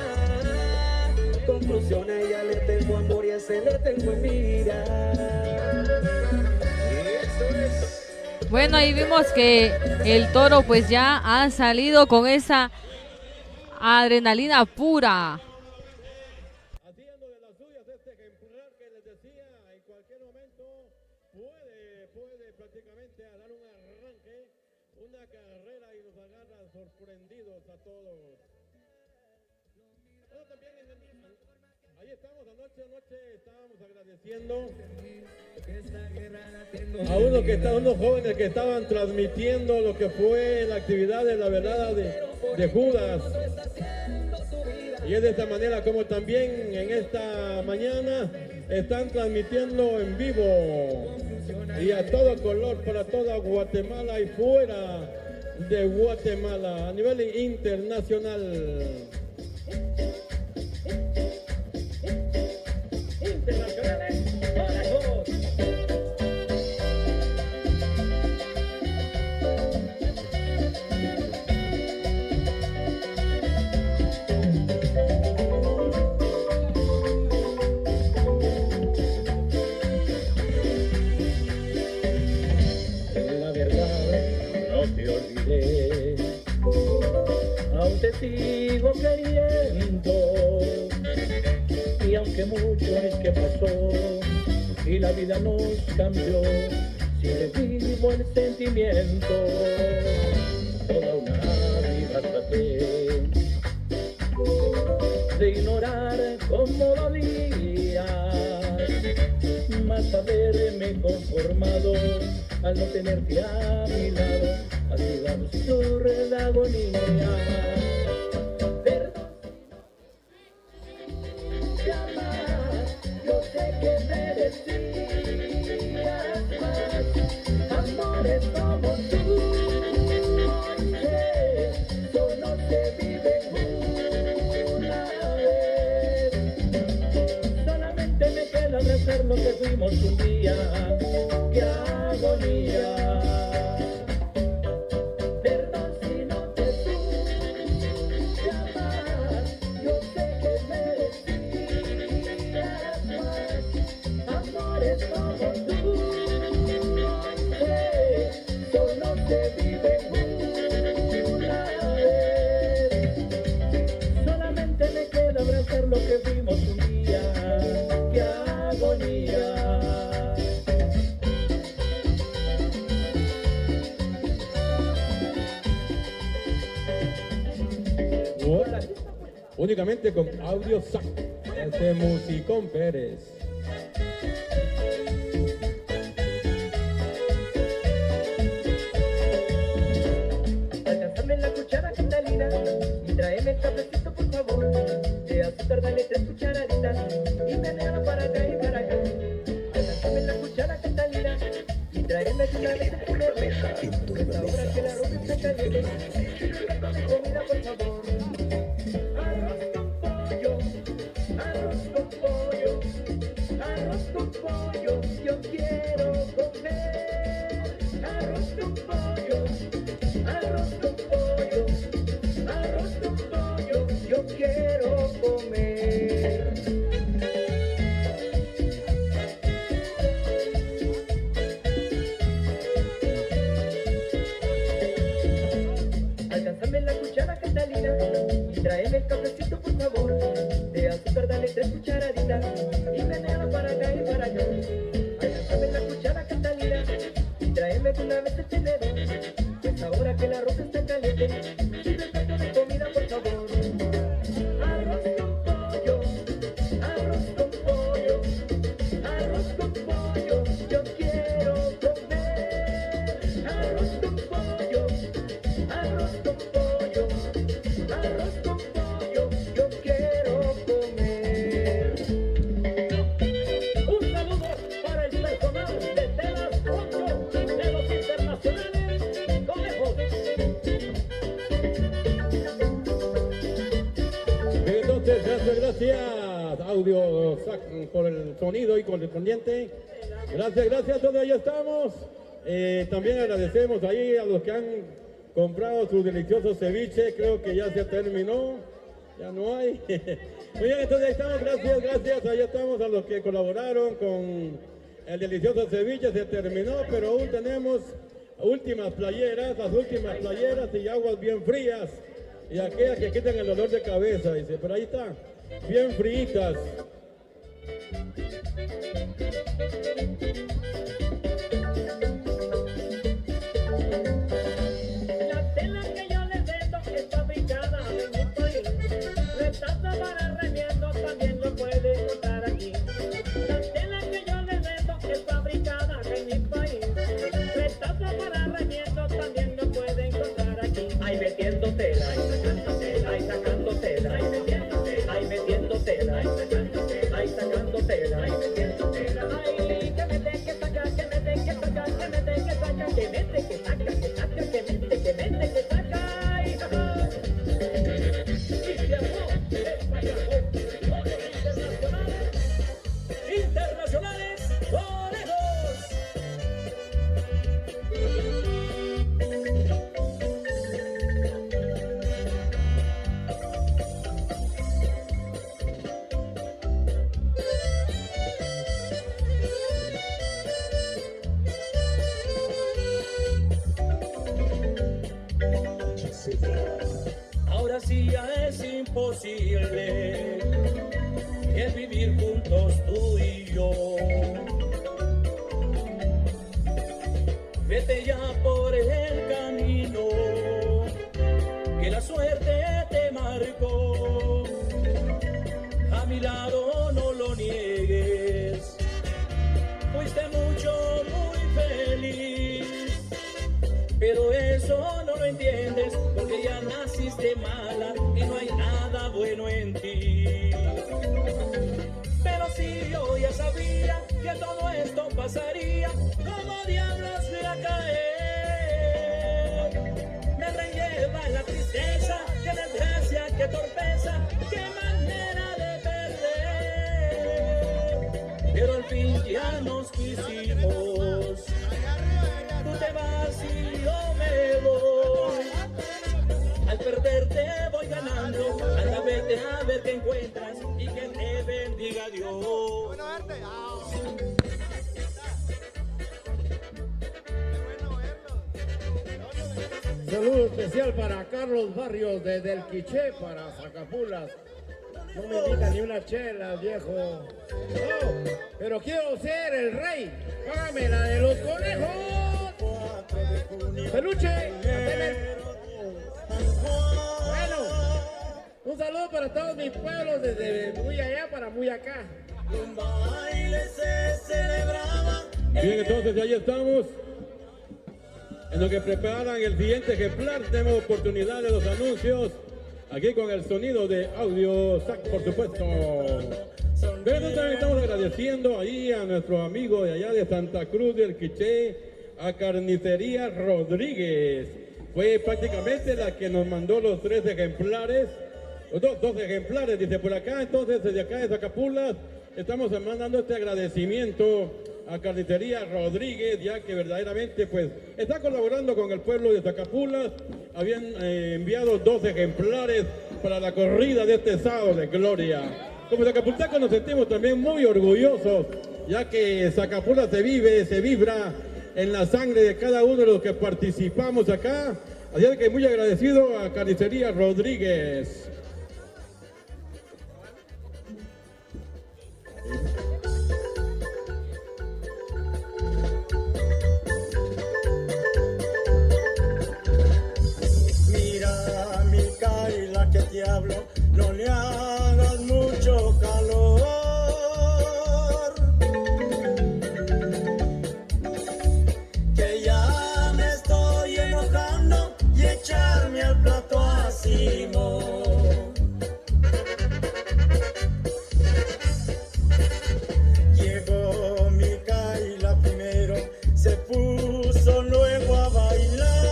Conclusión, a ella le tengo amor y a ese le tengo envidia. Eso es. Bueno, ahí vimos que el toro pues ya ha salido con esa adrenalina pura. Haciendo de las suyas este ejemplar que les decía, en cualquier momento puede prácticamente dar un arranque, una carrera y nos agarra sorprendidos a todos. Bueno, también ahí estamos, anoche estábamos agradeciendo a unos jóvenes que estaban transmitiendo lo que fue la actividad de la velada de Judas. Y es de esta manera como también en esta mañana están transmitiendo en vivo y a todo color para toda Guatemala y fuera de Guatemala a nivel internacional. Aún te sigo queriendo, y aunque mucho es que pasó y la vida nos cambió, sigue vivo el sentimiento. Toda una vida traté de ignorar cómo lo días, más haberme conformado al no tenerte a mi lado, así la absurda agonía. Perdón, jamás, yo sé que merecías más, amores como tú, oye, solo se vive una vez. Solamente me queda abrazar lo que que fuimos un día, qué agonía. Perdón si no te pude amar, yo sé que merecías más. Amores como tú, solo se vive una vez. Solamente me queda abrazar lo que fuimos un día, qué agonía. Únicamente con audio SAC, este Musicón Pérez. Alcánzame la cuchara, Catalina, y tráeme el cafecito, por favor. De azúcar dale 3 cucharaditas, y menéala para acá y para allá. Alcánzame la cuchara, Catalina, y tráeme una vez el tenedor. Pues ahora que la ropa está caliente, sírveme comida, por favor. Arroz con pollo, arroz con pollo, arroz con pollo, yo quiero comer. Arroz con pollo, arroz con pollo, arroz con pollo, yo quiero comer. Alcánzame la cuchara, Catalina, y tráeme el cafecito, por favor. De azúcar dale 3 cucharaditas, y menéala para acá y para allá. Alcánzame la cuchara, Catalina, y tráeme de una vez el tenedor. Pues ahora que la ropa está caliente, sirve el plato de comida, por favor. Arroz con pollo, arroz con pollo, arroz con pollo, yo quiero comer. Arroz con pollo, arroz con pollo, arroz con pollo, yo quiero comer. Un saludo para el personal de Telas 8 de los internacionales Conejos. Bien, entonces, gracias, audio SAC, por el sonido y correspondiente. Gracias, todos ya estamos. También agradecemos ahí a los que han comprado su delicioso ceviche. Creo que ya se terminó, ya no hay. Muy bien, entonces ahí estamos, gracias, ahí estamos a los que colaboraron con el delicioso ceviche. Se terminó, pero aún tenemos últimas playeras, las últimas playeras y aguas bien frías. Y aquellas que quitan el dolor de cabeza, dice, pero ahí está, bien fríitas. La tela que yo les vendo es fabricada en mi país. Retazo para remiendo también lo puede encontrar aquí. La tela que yo les vendo es fabricada en mi país. Retazo para remiendo también lo puede encontrar aquí. Ay, metiendo tela, ay, sacando tela, ay, sacando tela, ay, metiendo tela, ay, metiendo tela, ay, sacando tela, ay, sacando tela, ay, metiendo tela, ay, que mete, que saca, que mete, que saca, que mete, que saca, que mete, que saca, que saca, que mete, que mete, que saca, ay, jaja. Y se armó internacionales Conejos. Ahora sí ya es imposible el vivir juntos tú y yo. Vete ya por el camino que la suerte te marcó. A mi lado no lo niegues, fuiste mucho, muy feliz. Pero eso no lo entiendes porque ya naciste mala y no hay nada bueno en ti. Pero si yo ya sabía que todo esto pasaría, ¿cómo diablos voy a caer? Me relleva la tristeza, qué desgracia, qué torpeza, qué manera de perder. Pero al fin ya ya nos quisimos. Tú te vas y yo me voy. Al perderte voy ganando. Anda, vete a ver qué encuentras y que te bendiga Dios. Saludo especial para Carlos Barrios desde el Quiché para Zacapulas. No me diga ni una chela, viejo. No, pero quiero ser el rey. Págame la de los conejos. Peluche. Bueno, un saludo para todos mis pueblos desde muy allá para muy acá. Un baile se celebraba. Bien, entonces ahí estamos. En lo que preparan el siguiente ejemplar, tenemos oportunidad de los anuncios. Aquí con el sonido de audio, por supuesto. Pero también estamos agradeciendo ahí a nuestro amigo de allá de Santa Cruz del Quiché, a Carnicería Rodríguez. Fue prácticamente la que nos mandó los 3 ejemplares, dos ejemplares, dice por acá. Entonces, desde acá de Zacapulas, estamos mandando este agradecimiento a Carnicería Rodríguez, ya que verdaderamente pues está colaborando con el pueblo de Zacapulas. Habían enviado 2 ejemplares para la corrida de este sábado de gloria. Como zacapultecos nos sentimos también muy orgullosos, ya que Zacapulas se vive, se vibra en la sangre de cada uno de los que participamos acá. Así que muy agradecido a Carnicería Rodríguez. Mira, Micaela, que te hablo, no le hagas mucho calor. Que ya me estoy enojando y echarme al plato así no. Llegó Micaela primero, se puso luego a bailar.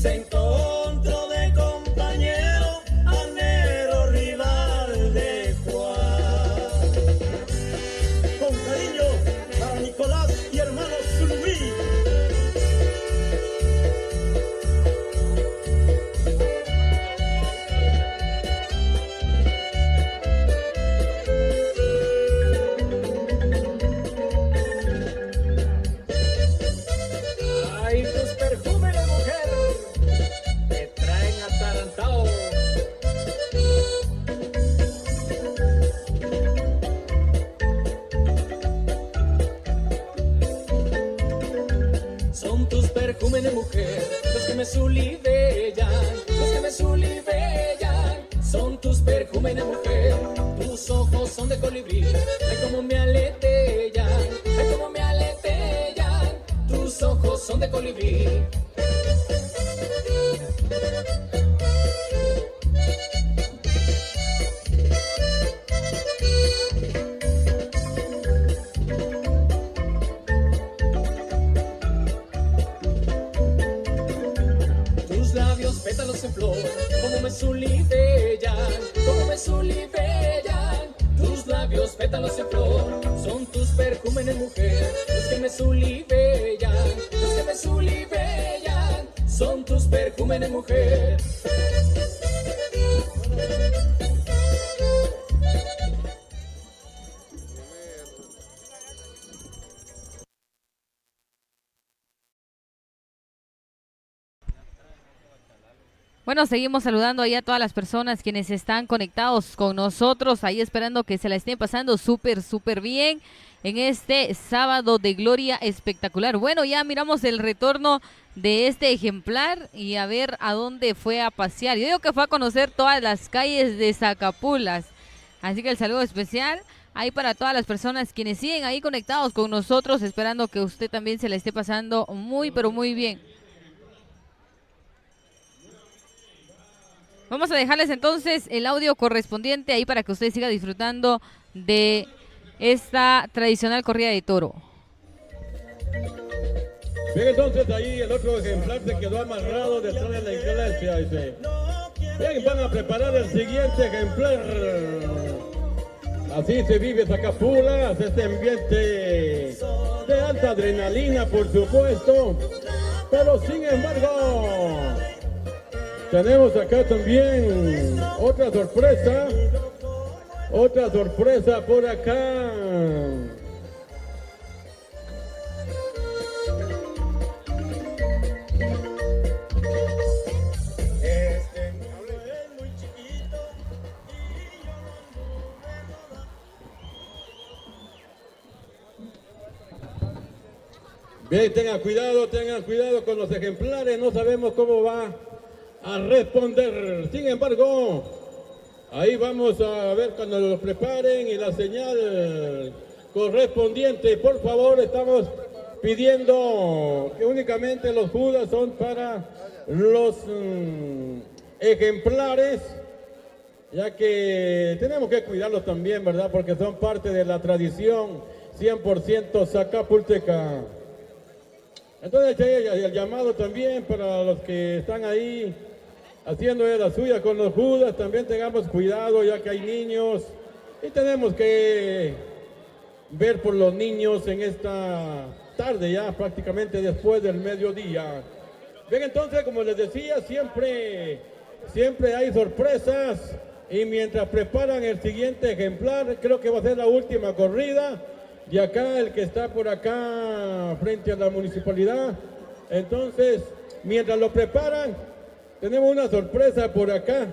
Se encontró de compañero al mero rival de Juan. Con cariño para Nicolás y hermano Zulubí. Ay, tus perfumes de mujer te traen atarantado. Son tus perfumes de mujer los que me sulibellan, los que me sulibellan. Son tus perfumes de mujer, tus ojos son de colibrí. Ay, como me aletean, ay, como me aletean. Tus ojos son de colibrí. Tus labios pétalos en flor, como me sulibellan, como me sulibellan. Tus labios pétalos en flor, son tus perfumes de mujer, los que me sulibellan, los que me sulibellan. Son tus perfumes de mujer. Bueno, seguimos saludando ahí a todas las personas quienes están conectados con nosotros, ahí esperando que se la estén pasando súper bien en este sábado de gloria espectacular. Bueno, ya miramos el retorno de este ejemplar y a ver a dónde fue a pasear. Yo digo que fue a conocer todas las calles de Zacapulas, así que el saludo especial ahí para todas las personas quienes siguen ahí conectados con nosotros, esperando que usted también se la esté pasando muy, pero muy bien. Vamos a dejarles entonces el audio correspondiente ahí para que usted siga disfrutando de esta tradicional corrida de toro. Bien, entonces ahí el otro ejemplar se quedó amarrado detrás de la iglesia. Dice. Bien, van a preparar el siguiente ejemplar. Así se vive Zacapulas, este ambiente de alta adrenalina, por supuesto. Pero sin embargo, tenemos acá también otra sorpresa por acá. Bien, tengan cuidado con los ejemplares, no sabemos cómo va a responder. Sin embargo, ahí vamos a ver cuando los preparen y la señal correspondiente. Por favor, estamos pidiendo que únicamente los judas son para los ejemplares, ya que tenemos que cuidarlos también, ¿verdad? Porque son parte de la tradición 100% zacapulteca. Entonces el llamado también para los que están ahí haciendo de la suya con los judas, también tengamos cuidado ya que hay niños y tenemos que ver por los niños en esta tarde ya prácticamente después del mediodía. Bien, entonces como les decía, siempre hay sorpresas y mientras preparan el siguiente ejemplar, creo que va a ser la última corrida. Y acá el que está por acá frente a la municipalidad, entonces mientras lo preparan tenemos una sorpresa por acá,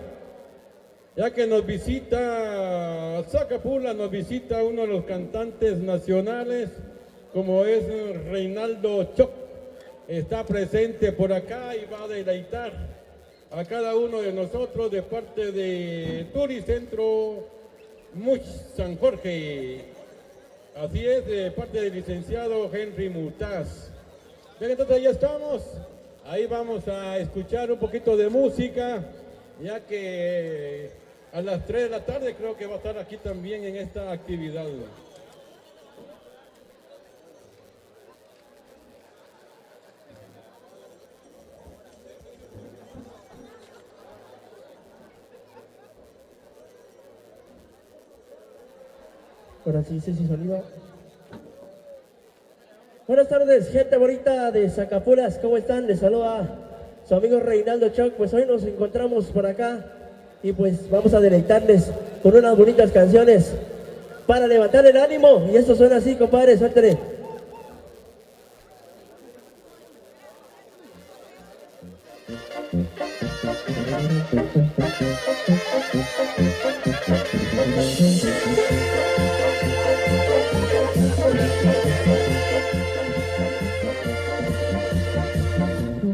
ya que nos visita Zacapula, nos visita uno de los cantantes nacionales como es Reinaldo Choc, está presente por acá y va a deleitar a cada uno de nosotros de parte de Turicentro Much San Jorge. Así es, de parte del licenciado Henry Mutaz. Bien, entonces ya estamos. Ahí vamos a escuchar un poquito de música, ya que a las 3 de la tarde creo que va a estar aquí también en esta actividad. Ahora sí, Ceci Soliva. Buenas tardes, gente bonita de Zacapulas, ¿cómo están? Les saluda su amigo Reinaldo Choc. Pues hoy nos encontramos por acá y pues vamos a deleitarles con unas bonitas canciones para levantar el ánimo. Y esto suena así, compadre, suéltale.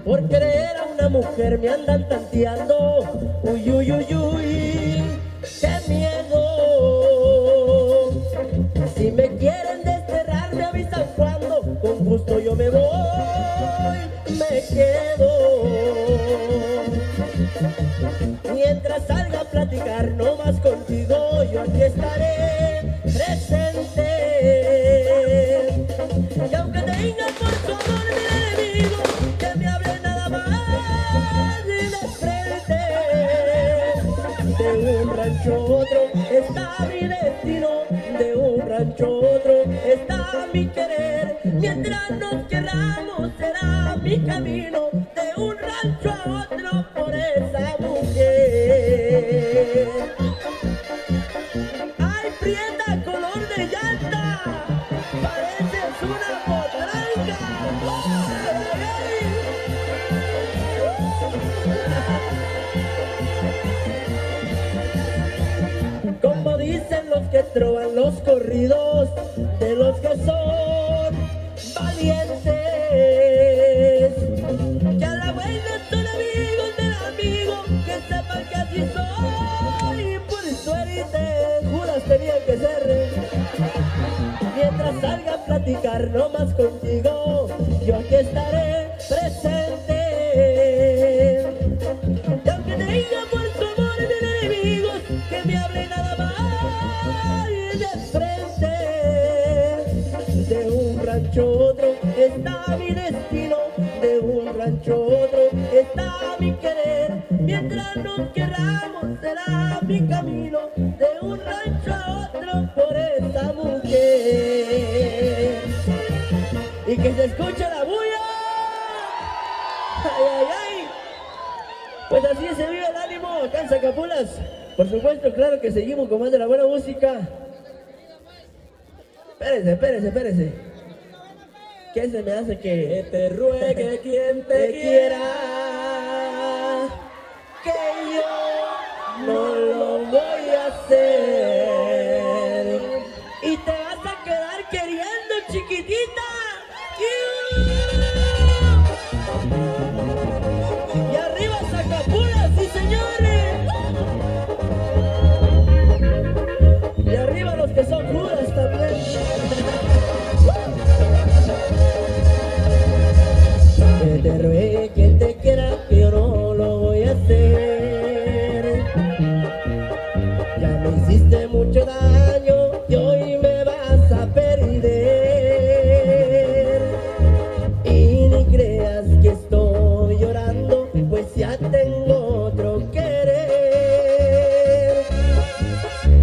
Por querer a una mujer me andan tanteando, uy, uy, uy, uy, qué miedo. Si me quieren desterrar me avisan cuando, con gusto yo me voy, me quedo. Mientras salga a platicar no más contigo, yo aquí estaré presente. Y aunque tenga por su amor mi enemigo, que me hable nada más y de frente. De un rancho a otro está mi destino, de un rancho a otro está mi querer. Mientras nos queramos será mi camino, de un rancho a otro por esa mujer. Ay, prieta color de llanta, pareces una potranca. Como dicen los que trovan los corridos, de los que son valientes, que a la buena son amigos del amigo, que sepan que así soy, por suerte, juras tenían que ser. Mientras salga a platicar no más contigo, yo aquí estaré presente. Y aunque tenga por su amor mil enemigos, que me hable nada más de frente. De un rancho a otro está mi destino, de un rancho a otro está mi querer. Mientras nos querramos, será mi camino de un rancho a otro por esta mujer. Y que se escuche la bulla. Ay, ay, ay. Pues así se vive el ánimo acá en Zacapulas. Por supuesto, claro que seguimos con más de la buena música. Espérese. ¿Qué se me hace que te ruegue quien te quiera? Que yo no lo voy a hacer. Y te vas a quedar queriendo, chiquitita. Y arriba Zacapulas, sí señores. Y arriba los que son judas también. Que te ruegue quien te quiera, que yo no lo voy a hacer. Ya me hiciste mucho daño y hoy me vas a perder. Y ni creas que estoy llorando, pues ya tengo otro querer.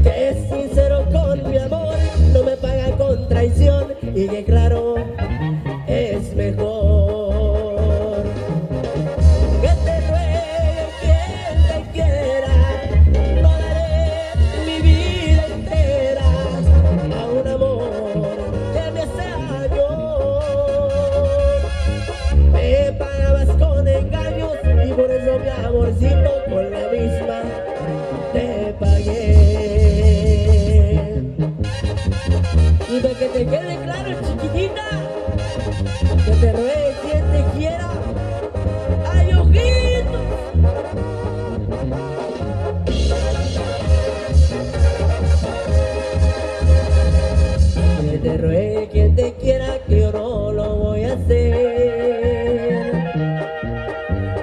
Que es sincero con mi amor, no me paga con traición y que claro es mejor. Que te ruegue quien te quiera, no daré mi vida entera a un amor que me hace daño. Me pagabas con engaños y por eso mi amorcito con la misma te pagué. Y para que te quede claro, chiquitita, que te ruegue quien te quiera. ¡Ay, ojitos! Que te ruegue quien te quiera, que yo no lo voy a hacer.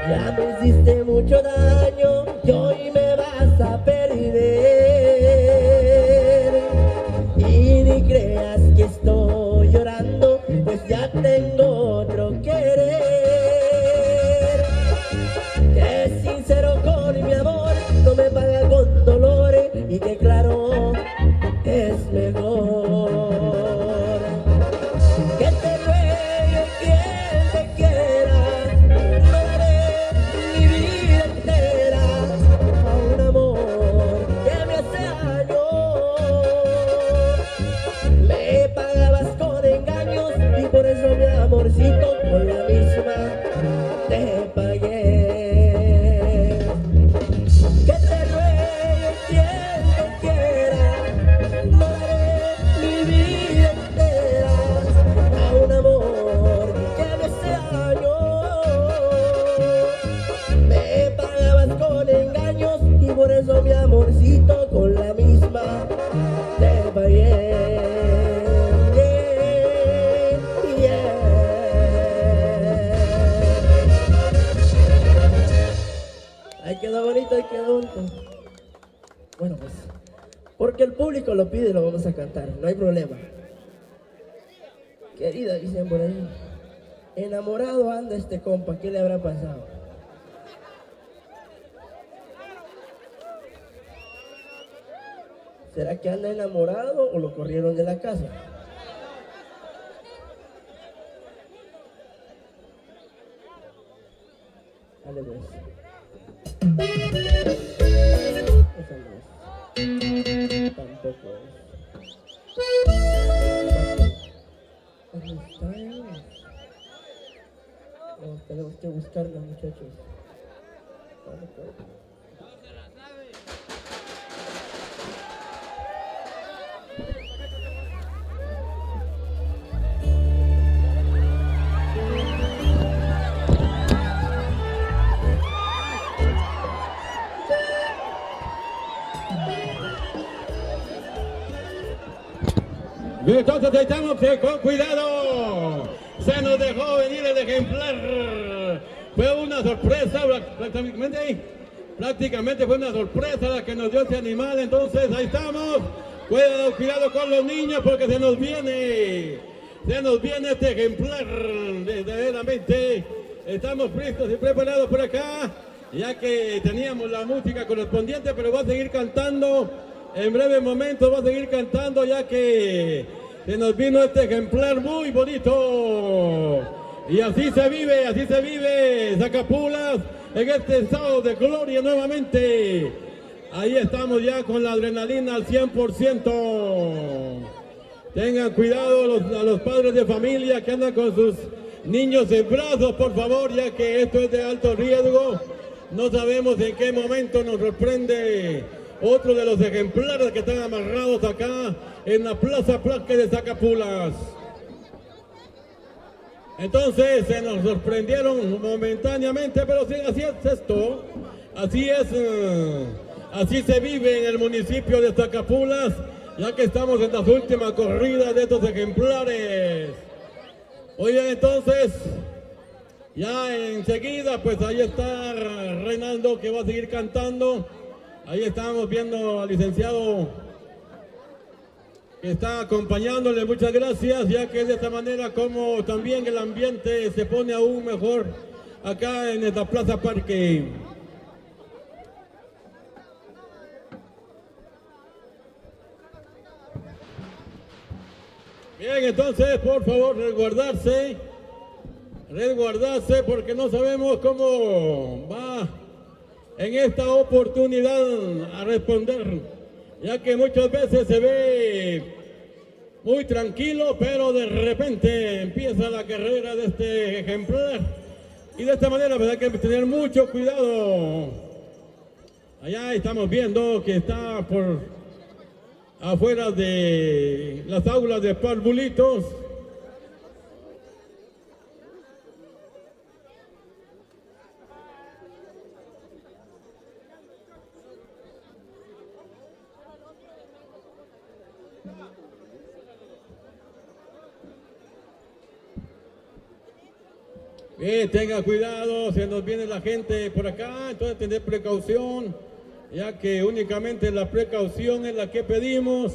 Ya me hiciste mucho daño y hoy me vas a perder. Y ni creas que estoy llorando, pues ya tengo otro querer. Que es sincero con mi amor, no me paga con dolores y que claro es mejor. Que te ruegue quien te quiera, no daré mi vida entera a un amor que me hace daño. Me pagabas con engaños y por eso mi amorcito con la misma te pagué. Que te ruegue quien te quiera, no daré mi vida entera a un amor que me hace daño. Me pagabas con engaños y por eso mi amorcito con la misma te pagué. Ahí quedó bonito, ahí quedó bonito. Bueno, pues, porque el público lo pide, lo vamos a cantar, no hay problema. Querida, dicen por ahí, enamorado anda este compa, ¿qué le habrá pasado? ¿Será que anda enamorado o lo corrieron de la casa? Dale pues. Esa no es. Tampoco es. ¿Dónde está? Oh, tenemos que buscarla, muchachos. Vale, pues. Entonces estamos con cuidado. Se nos dejó venir el ejemplar. Fue una sorpresa prácticamente fue una sorpresa la que nos dio este animal. Entonces ahí estamos. Cuidado con los niños porque se nos viene este ejemplar. Verdaderamente estamos listos y preparados por acá. ya que teníamos la música correspondiente, pero va a seguir cantando. En breve momento va a seguir cantando, ya que se nos vino este ejemplar muy bonito. Y así se vive Zacapulas en este sábado de gloria nuevamente. Ahí estamos ya con la adrenalina al 100%. Tengan cuidado a los padres de familia que andan con sus niños en brazos, por favor, ya que esto es de alto riesgo. No sabemos en qué momento nos sorprende otro de los ejemplares que están amarrados acá en la Plaza Plaque de Zacapulas. Entonces se nos sorprendieron momentáneamente, pero sí, así es esto, así se vive en el municipio de Zacapulas, ya que estamos en las últimas corridas de estos ejemplares. Oigan, entonces, ya enseguida, pues ahí está Reinaldo, que va a seguir cantando. Ahí estamos viendo al licenciado que está acompañándole, muchas gracias, ya que es de esta manera como también el ambiente se pone aún mejor acá en esta Plaza Parque. Bien, entonces, por favor, resguardarse, porque no sabemos cómo va en esta oportunidad a responder, ya que muchas veces se ve muy tranquilo, pero de repente empieza la carrera de este ejemplar. Y de esta manera pues hay que tener mucho cuidado. Allá estamos viendo que está por afuera de las aulas de parvulitos. Bien, tenga cuidado, se nos viene la gente por acá, entonces tener precaución, ya que únicamente la precaución es la que pedimos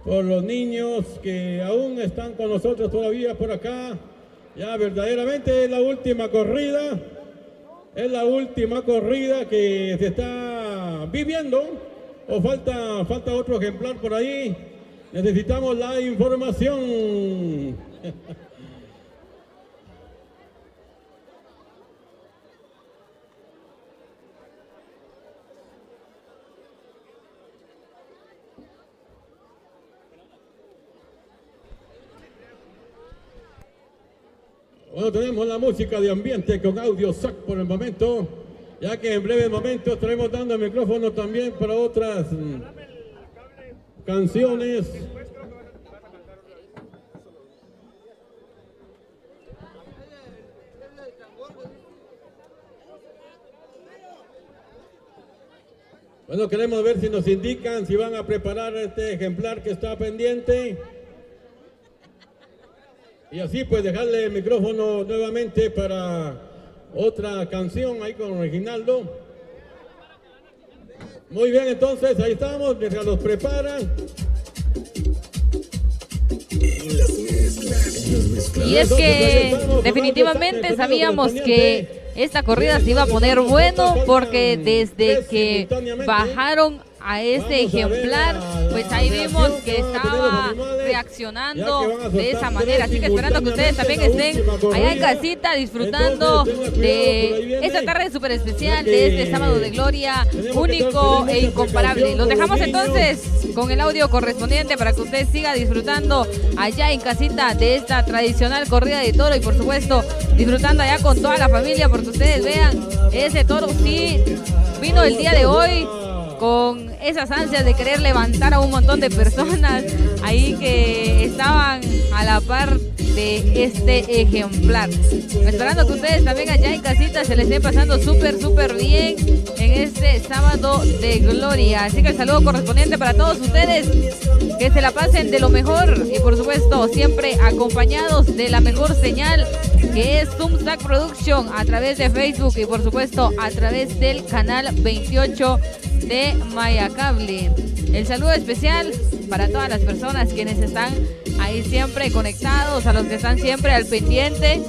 por los niños que aún están con nosotros todavía por acá. Ya verdaderamente es la última corrida que se está viviendo, o falta otro ejemplar por ahí. Necesitamos la información. Bueno, tenemos la música de ambiente con audio SAC por el momento, ya que en breves momentos estaremos dando el micrófono también para otras canciones. Bueno, queremos ver si nos indican si van a preparar este ejemplar que está pendiente. Y así pues dejarle el micrófono nuevamente para otra canción ahí con Reginaldo. Muy bien, entonces ahí estamos, mientras los preparan. Y es que definitivamente sabíamos que esta corrida se iba a poner bueno, porque desde que bajaron a este ejemplar, pues ahí vimos que estaba reaccionando de esa manera. Así que esperando que ustedes también estén allá en casita disfrutando de esta tarde súper especial, de este sábado de gloria único e incomparable. Los dejamos entonces con el audio correspondiente para que usted siga disfrutando allá en casita de esta tradicional corrida de toro, y por supuesto disfrutando allá con toda la familia, porque ustedes vean, ese toro sí vino el día de hoy con esas ansias de querer levantar a un montón de personas ahí que estaban a la par de este ejemplar. Esperando que ustedes también allá en casita se les esté pasando súper bien en este sábado de gloria. Así que el saludo correspondiente para todos ustedes, que se la pasen de lo mejor y por supuesto siempre acompañados de la mejor señal, que es Tumsac Production, a través de Facebook y por supuesto a través del canal 28 de Mayacable. El saludo especial para todas las personas quienes están ahí siempre conectados, a los que están siempre al pendiente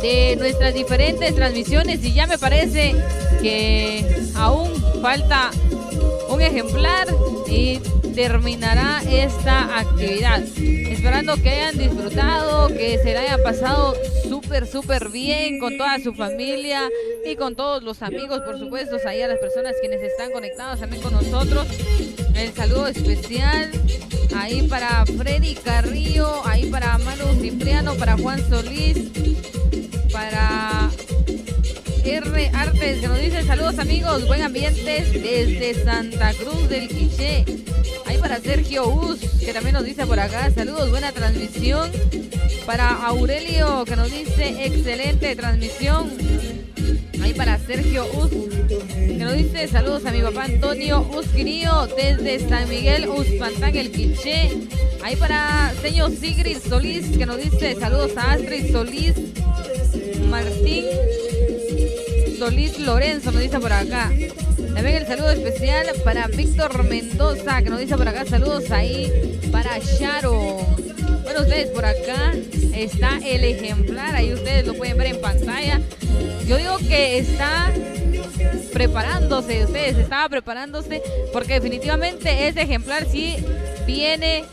de nuestras diferentes transmisiones y ya me parece que aún falta un ejemplar y terminará esta actividad. Esperando que hayan disfrutado, que se la hayan pasado súper bien con toda su familia y con todos los amigos, por supuesto, ahí a las personas quienes están conectados también con nosotros. El saludo especial ahí para Freddy Carrillo, ahí para Manu Cipriano, para Juan Solís, para R Artes, que nos dice saludos amigos, buen ambiente desde Santa Cruz del Quiché. Ahí para Sergio Us, que también nos dice por acá, saludos, buena transmisión. Para Aurelio, que nos dice excelente transmisión. Ahí para Sergio Us, que nos dice saludos a mi papá Antonio Usquirío desde San Miguel Uspantán, el Quiché. Ahí para señor Sigrid Solís, que nos dice saludos a Astrid Solís, Martín Solís Lorenzo, nos dice por acá. También el saludo especial para Víctor Mendoza, que nos dice por acá saludos ahí para Sharo. Bueno, ustedes por acá está el ejemplar, ahí ustedes lo pueden ver en pantalla. Yo digo que está preparándose, ustedes estaba preparándose porque definitivamente ese ejemplar sí viene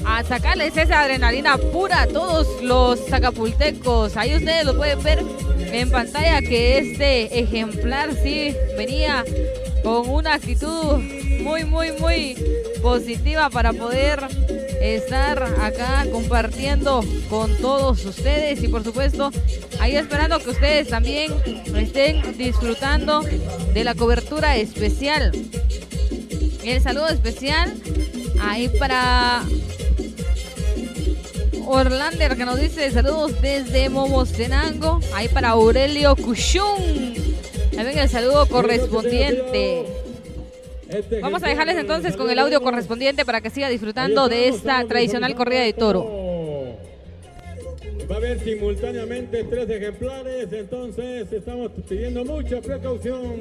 a sacarles esa adrenalina pura a todos los zacapultecos. Ahí ustedes lo pueden ver en pantalla que este ejemplar sí venía con una actitud muy positiva para poder estar acá compartiendo con todos ustedes y por supuesto ahí esperando que ustedes también estén disfrutando de la cobertura especial. El saludo especial ahí para Orlander, que nos dice saludos desde Momostenango. Ahí para Aurelio Cushun. También el saludo correspondiente. Vamos a dejarles entonces con el audio correspondiente para que siga disfrutando de esta tradicional corrida de toro. Va a haber simultáneamente 3 ejemplares, entonces estamos pidiendo mucha precaución,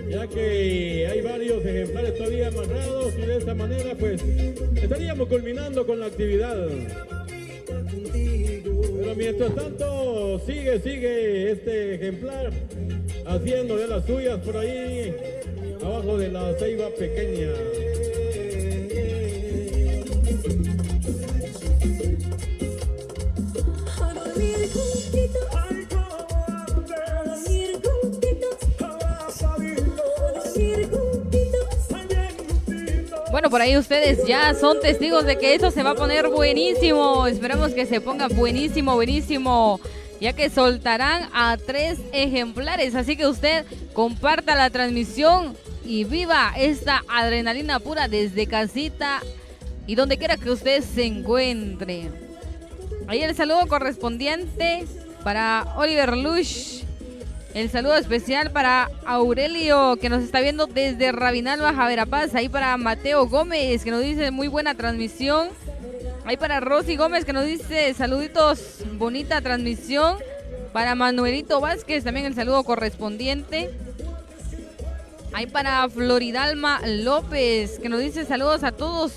ya que hay varios ejemplares todavía amarrados y de esta manera pues estaríamos culminando con la actividad. Pero mientras tanto sigue este ejemplar haciendo de las suyas por ahí abajo de la ceiba pequeña. Bueno, por ahí ustedes ya son testigos de que esto se va a poner buenísimo. Esperamos que se ponga buenísimo, ya que soltarán a 3 ejemplares. Así que usted comparta la transmisión y viva esta adrenalina pura desde casita y donde quiera que usted se encuentre. Ahí el saludo correspondiente para Oliver Lush. El saludo especial para Aurelio, que nos está viendo desde Rabinalba, Javerapaz. Ahí para Mateo Gómez, que nos dice muy buena transmisión. Ahí para Rosy Gómez, que nos dice saluditos, bonita transmisión. Para Manuelito Vázquez, también el saludo correspondiente. Ahí para Floridalma López, que nos dice saludos a todos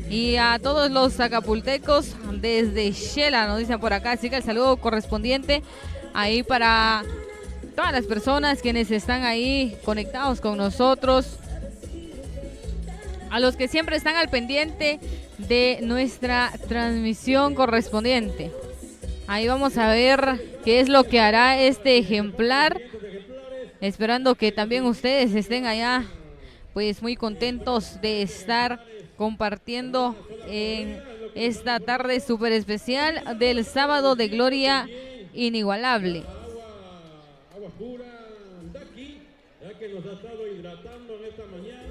y a todos los acapultecos desde Shela, nos dicen por acá. Así que el saludo correspondiente ahí para todas las personas quienes están ahí conectados con nosotros, a los que siempre están al pendiente de nuestra transmisión correspondiente. Ahí vamos a ver qué es lo que hará este ejemplar, esperando que también ustedes estén allá pues muy contentos de estar compartiendo en esta tarde súper especial del sábado de gloria inigualable.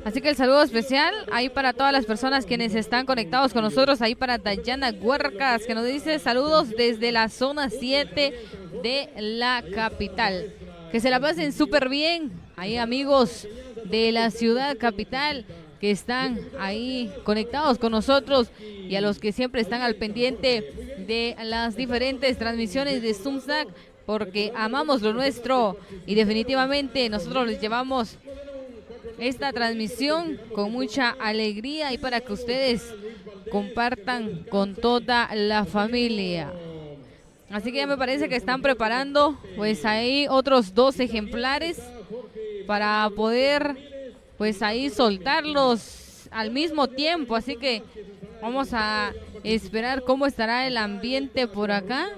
Así que el saludo especial ahí para todas las personas quienes están conectados con nosotros. Ahí para Dayana Huercas, que nos dice saludos desde la zona 7 de la capital. Que se la pasen súper bien ahí, amigos de la ciudad capital que están ahí conectados con nosotros, y a los que siempre están al pendiente de las diferentes transmisiones de Zumzac, porque amamos lo nuestro y definitivamente nosotros les llevamos esta transmisión con mucha alegría y para que ustedes compartan con toda la familia. Así que ya me parece que están preparando pues ahí otros 2 ejemplares para poder pues ahí soltarlos al mismo tiempo. Así que vamos a esperar cómo estará el ambiente por acá,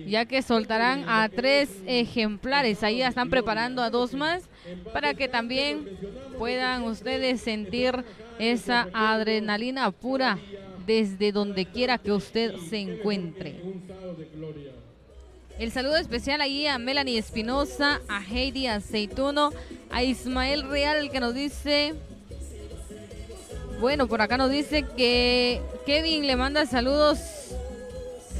ya que soltarán a 3 ejemplares. Ahí ya están preparando a 2 más para que también puedan ustedes sentir esa adrenalina pura desde donde quiera que usted se encuentre. El saludo especial ahí a Melanie Espinosa, a Heidi Aceituno, a Ismael Real que nos dice, bueno, por acá nos dice que Kevin le manda saludos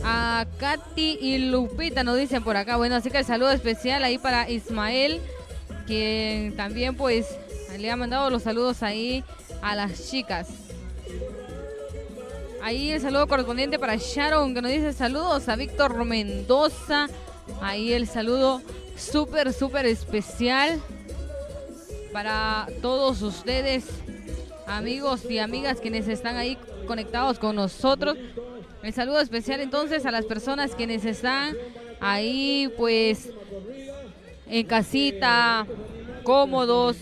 a Katy y Lupita, nos dicen por acá. Bueno, así que el saludo especial ahí para Ismael, que también pues le ha mandado los saludos ahí a las chicas. Ahí el saludo correspondiente para Sharon, que nos dice saludos a Víctor Mendoza. Ahí el saludo súper especial para todos ustedes, amigos y amigas quienes están ahí conectados con nosotros. El saludo especial entonces a las personas quienes están ahí pues en casita, cómodos.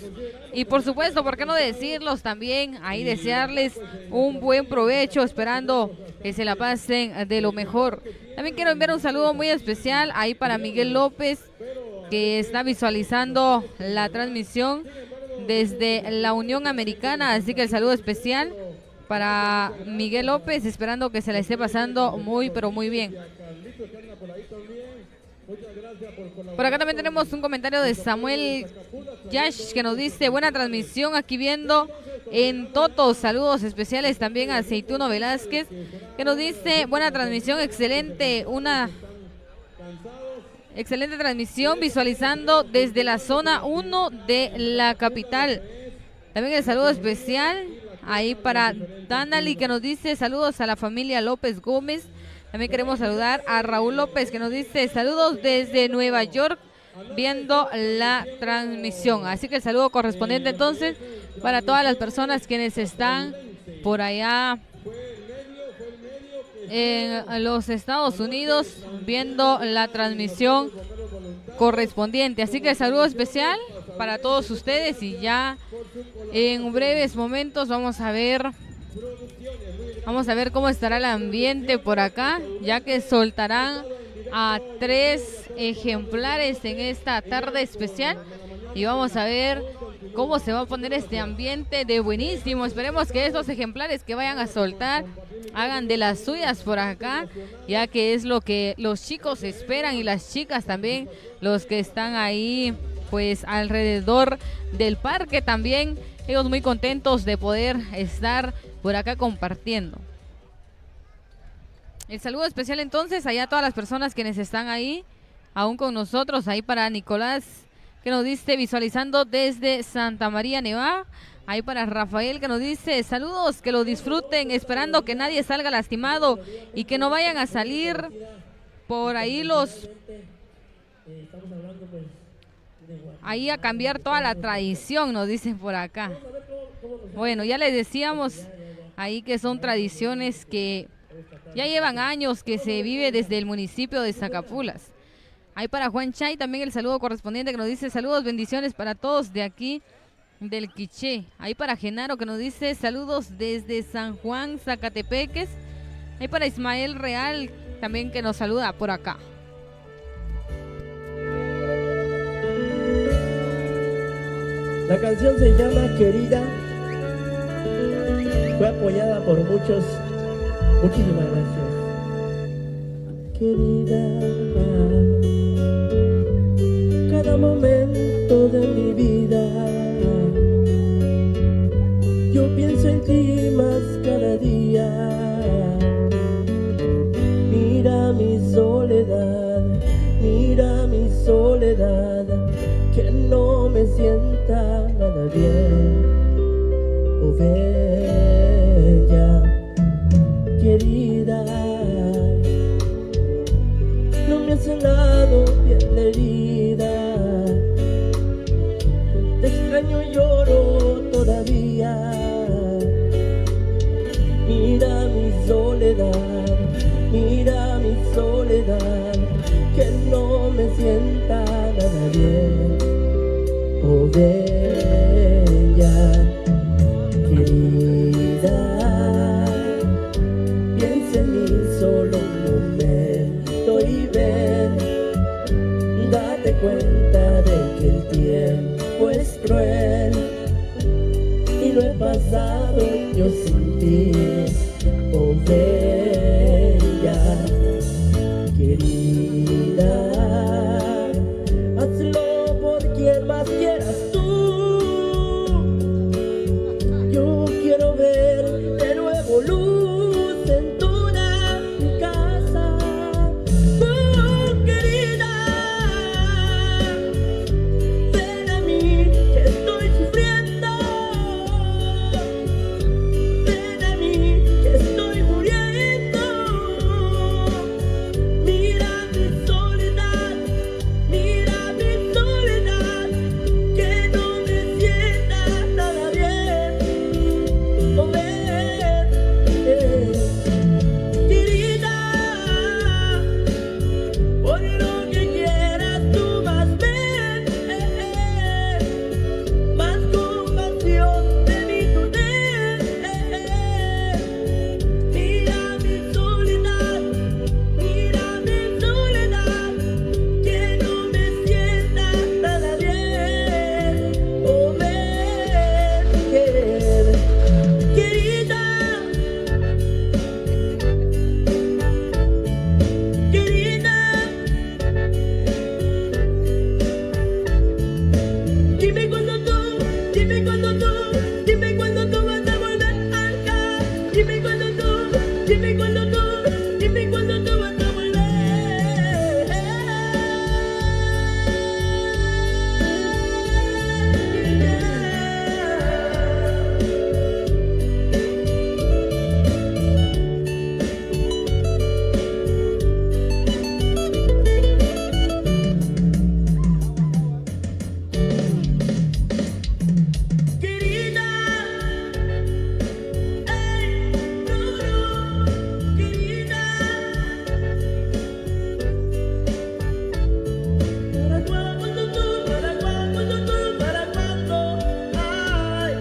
Y por supuesto, ¿por qué no decirlos también? Ahí desearles un buen provecho, esperando que se la pasen de lo mejor. También quiero enviar un saludo muy especial ahí para Miguel López, que está visualizando la transmisión desde la Unión Americana. Así que el saludo especial para Miguel López, esperando que se la esté pasando muy, pero muy bien. Por acá también tenemos un comentario de Samuel Yash que nos dice buena transmisión aquí viendo en Toto. Saludos especiales también a Aceituno Velázquez que nos dice buena transmisión, excelente, una excelente transmisión visualizando desde la zona 1 de la capital. También el saludo especial ahí para Danali que nos dice saludos a la familia López Gómez. También queremos saludar a Raúl López que nos dice saludos desde Nueva York viendo la transmisión. Así que el saludo correspondiente entonces para todas las personas quienes están por allá en los Estados Unidos viendo la transmisión correspondiente. Así que el saludo especial para todos ustedes y ya en breves momentos vamos a ver cómo estará el ambiente por acá, ya que soltarán a 3 ejemplares en esta tarde especial y vamos a ver cómo se va a poner este ambiente de buenísimo. Esperemos que estos ejemplares que vayan a soltar hagan de las suyas por acá, ya que es lo que los chicos esperan y las chicas también, los que están ahí pues alrededor del parque también, ellos muy contentos de poder estar por acá compartiendo. El saludo especial entonces allá a todas las personas quienes están ahí aún con nosotros, ahí para Nicolás que nos dice visualizando desde Santa María Nevada, ahí para Rafael que nos dice saludos, que lo disfruten, esperando que nadie salga lastimado y que no vayan a salir por ahí ahí a cambiar toda la tradición, nos dicen por acá. Bueno, ya les decíamos ahí que son tradiciones que ya llevan años que se vive desde el municipio de Zacapulas. Ahí para Juan Chay también el saludo correspondiente que nos dice saludos, bendiciones para todos de aquí del Quiché. Ahí para Genaro que nos dice saludos desde San Juan, Zacatepeques. Ahí para Ismael Real también que nos saluda por acá. La canción se llama Querida. Fue apoyada por muchos. Muchísimas gracias. Querida, cada momento de mi vida yo pienso en ti más cada día. Mira mi soledad, mira mi soledad, que no me sienta nada bien. Oh, bella, querida, no me has sanado bien la herida. Te extraño y lloro todavía. Mira mi soledad, mira mi soledad, que no me sienta nada bien. Oh, bella, querida, piensa en mí solo un momento y ven, date cuenta de que el tiempo es cruel y lo he pasado yo sin ti. Oh, bella, querida, hazlo por quien más quieras tú. Yo quiero ver de nuevo luz en toda mi casa. Oh, querida, ven a mí que estoy sufriendo. Ven a mí que estoy muriendo. Mira mi soledad, que no me sienta nada bien. Oh, ven, querida, por lo que quieras tú más ven, más compasión de mí tú ten. Mira mi soledad, que no me sienta nada bien. Oh, ven, querida, querida, dime cuándo tú vas a volver acá. Dime cuándo tú vas a querida, querida, ¿para cuándo tú? ¿Para cuándo tú? ¿Para cuándo? Ay,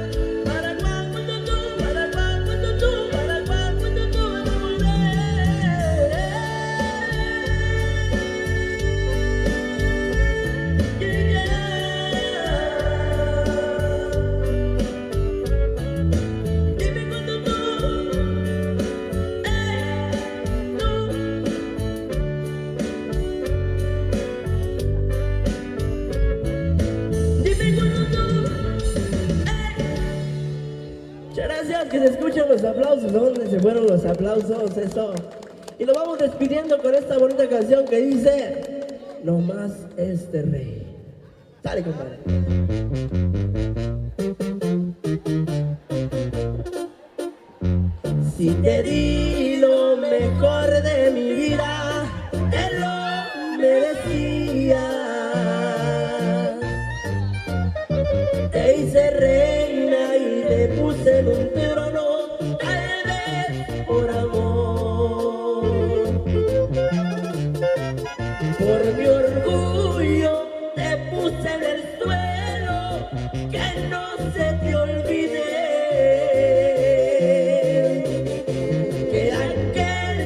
¿para cuándo tú? ¿Para cuándo tú? ¿Para cuándo tú vas a Dime cuándo tú, dime cuándo tú, Muchas gracias, que se escuchen los aplausos. ¿Dónde se fueron los aplausos? Eso. Y lo vamos despidiendo con esta bonita canción que dice: No más este rey. Dale, compadre. Si te di lo mejor de mi vida, te lo merecías. Te hice reina y te puse en un trono, tal vez por amor. Por mi orgullo te puse en el suelo, que no se te olvide que aquel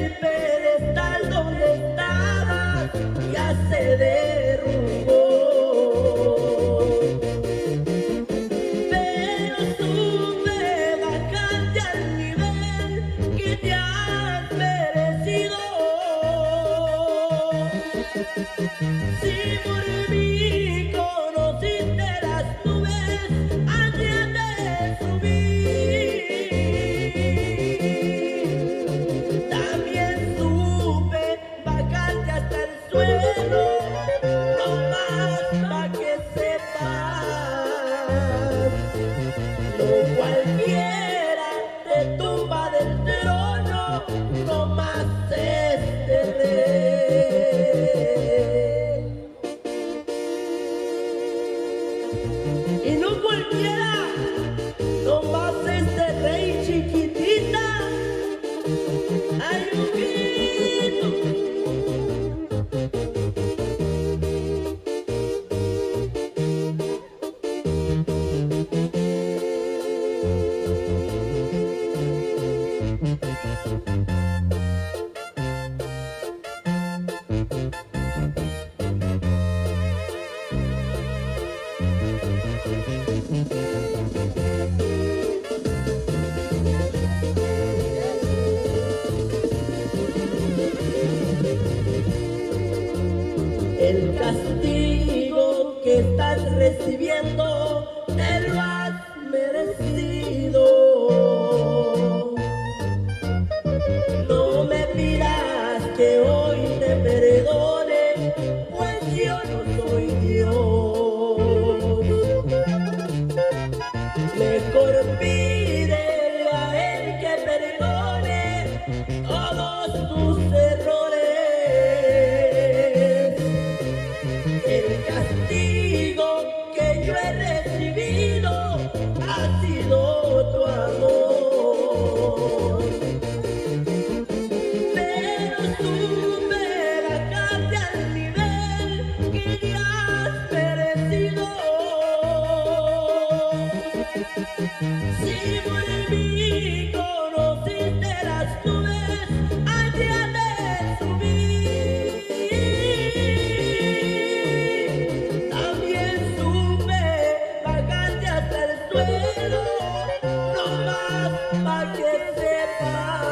el castigo que estás recibiendo te lo has merecido. No me pidas que hoy te perdone, pues yo no soy Dios. Mejor pídele a Él que perdone todos tus errores. El castigo que yo he recibido ha sido tu amor. Pero supe bajarte al nivel que ya has merecido. Si por mí conociste las nubes, allá me subí. También supe bajarte hasta el suelo, no más pa' que sepas.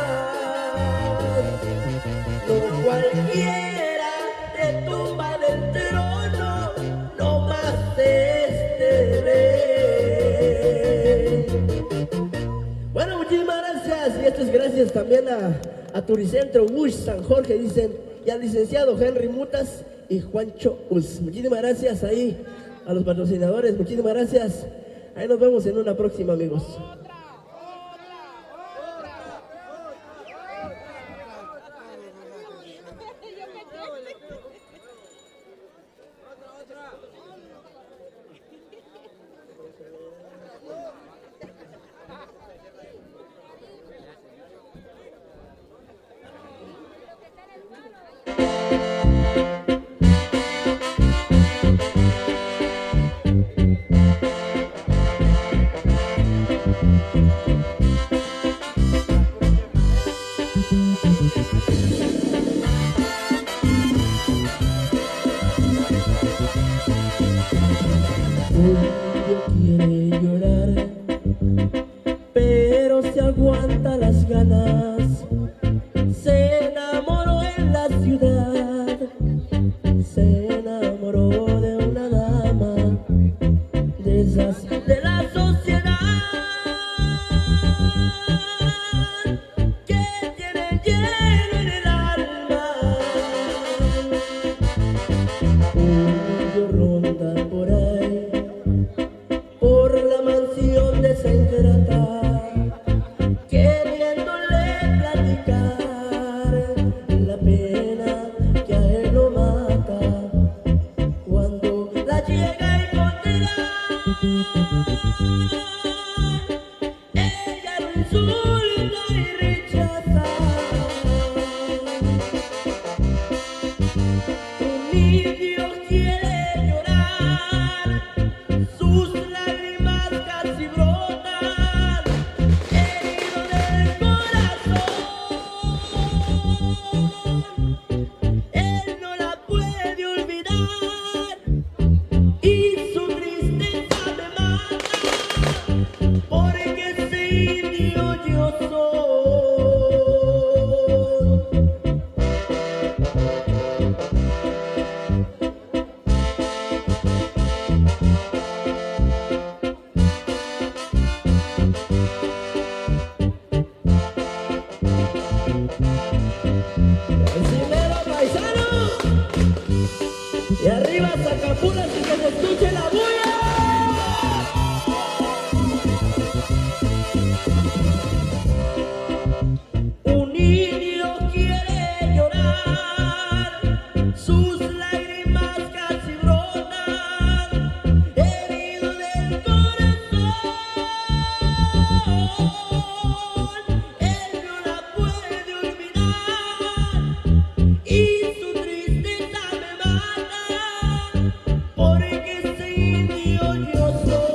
No cualquiera te tumba del trono, no más este rey. Bueno, muchísimas gracias. Y esto es gracias también a Turicentro Bush San Jorge, dicen, y al licenciado Henry Mutas y Juancho Us. Muchísimas gracias ahí a los patrocinadores. Muchísimas gracias. Ahí nos vemos en una próxima, amigos. Quiere llorar, pero se aguanta las ganas. Se enamoró en la ciudad, se enamoró de una dama, de esas de la sociedad, que tienen hielo en el alma. Un niño ronda por ahí, por la mansión de San Grata, queriéndole platicar la pena que a él lo mata. Cuando la llega a encontrar, ella lo insulta y rechaza. Un niño quiere llorar, sus lágrimas casi brotan, herido del corazón. Él no la puede olvidar y su tristeza me mata, porque ese indio yo soy. Encimero, paisano, y arriba Zacapulas y que se escuche la bulla. Un niño quiere llorar, sus lágrimas casi brotan, herido del corazón. Él no la puede olvidar y su tristeza me mata, porque ese indio yo soy.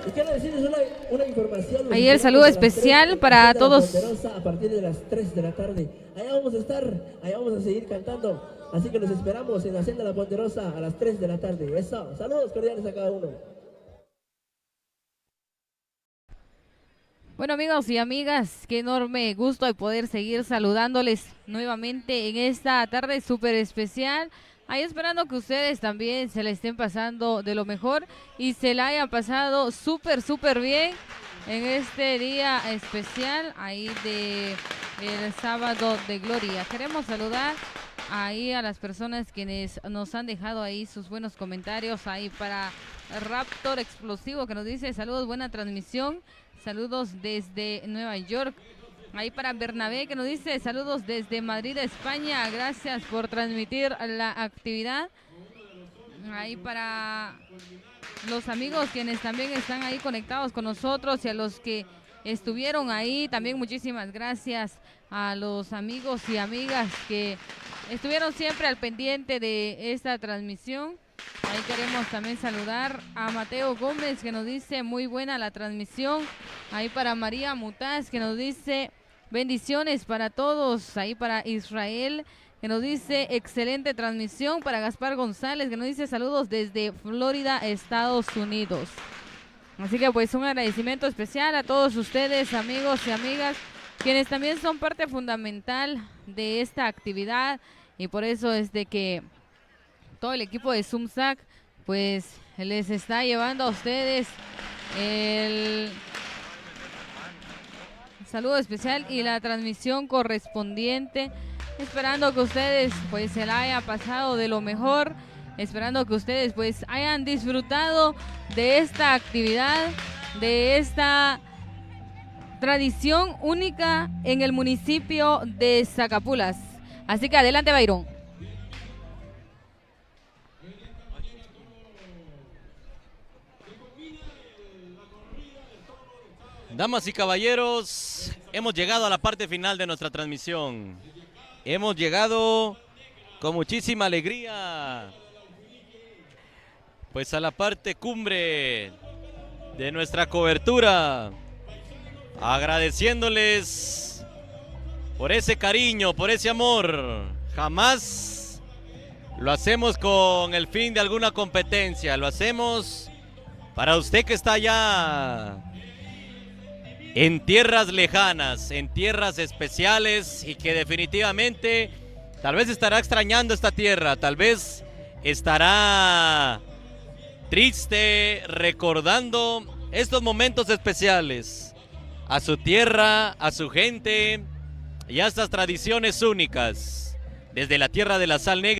Y quiero decirles una información. Ahí el saludo especial para todos. A partir de las 3 de la tarde. Allá vamos a estar, allá vamos a seguir cantando. Así que los esperamos en la Hacienda La Ponderosa a las 3 de la tarde. Eso, saludos cordiales a cada uno. Bueno, amigos y amigas, qué enorme gusto de poder seguir saludándoles nuevamente en esta tarde súper especial. Ahí esperando que ustedes también se la estén pasando de lo mejor y se la hayan pasado súper bien en este día especial ahí de el sábado de gloria. Queremos saludar ahí a las personas quienes nos han dejado ahí sus buenos comentarios ahí para Raptor Explosivo que nos dice saludos, buena transmisión, saludos desde Nueva York. Ahí para Bernabé que nos dice saludos desde Madrid, España, gracias por transmitir la actividad. Ahí para los amigos quienes también están ahí conectados con nosotros y a los que estuvieron ahí, también muchísimas gracias a los amigos y amigas que estuvieron siempre al pendiente de esta transmisión. Ahí queremos también saludar a Mateo Gómez que nos dice muy buena la transmisión. Ahí para María Mutaz que nos dice bendiciones para todos. Ahí para Israel que nos dice excelente transmisión. Para Gaspar González que nos dice saludos desde Florida, Estados Unidos. Así que pues un agradecimiento especial a todos ustedes, amigos y amigas, quienes también son parte fundamental de esta actividad. Y por eso es de que todo el equipo de Zumsac pues les está llevando a ustedes el saludo especial y la transmisión correspondiente, esperando que ustedes pues se la haya pasado de lo mejor, esperando que ustedes pues hayan disfrutado de esta actividad, de esta tradición única en el municipio de Zacapulas. Así que adelante, Byron. Damas y caballeros, hemos llegado a la parte final de nuestra transmisión. Hemos llegado con muchísima alegría pues a la parte cumbre de nuestra cobertura, agradeciéndoles por ese cariño, por ese amor. Jamás lo hacemos con el fin de alguna competencia, lo hacemos para usted que está allá en tierras lejanas, en tierras especiales y que definitivamente tal vez estará extrañando esta tierra, tal vez estará triste recordando estos momentos especiales, a su tierra, a su gente y a estas tradiciones únicas desde la tierra de la sal negra.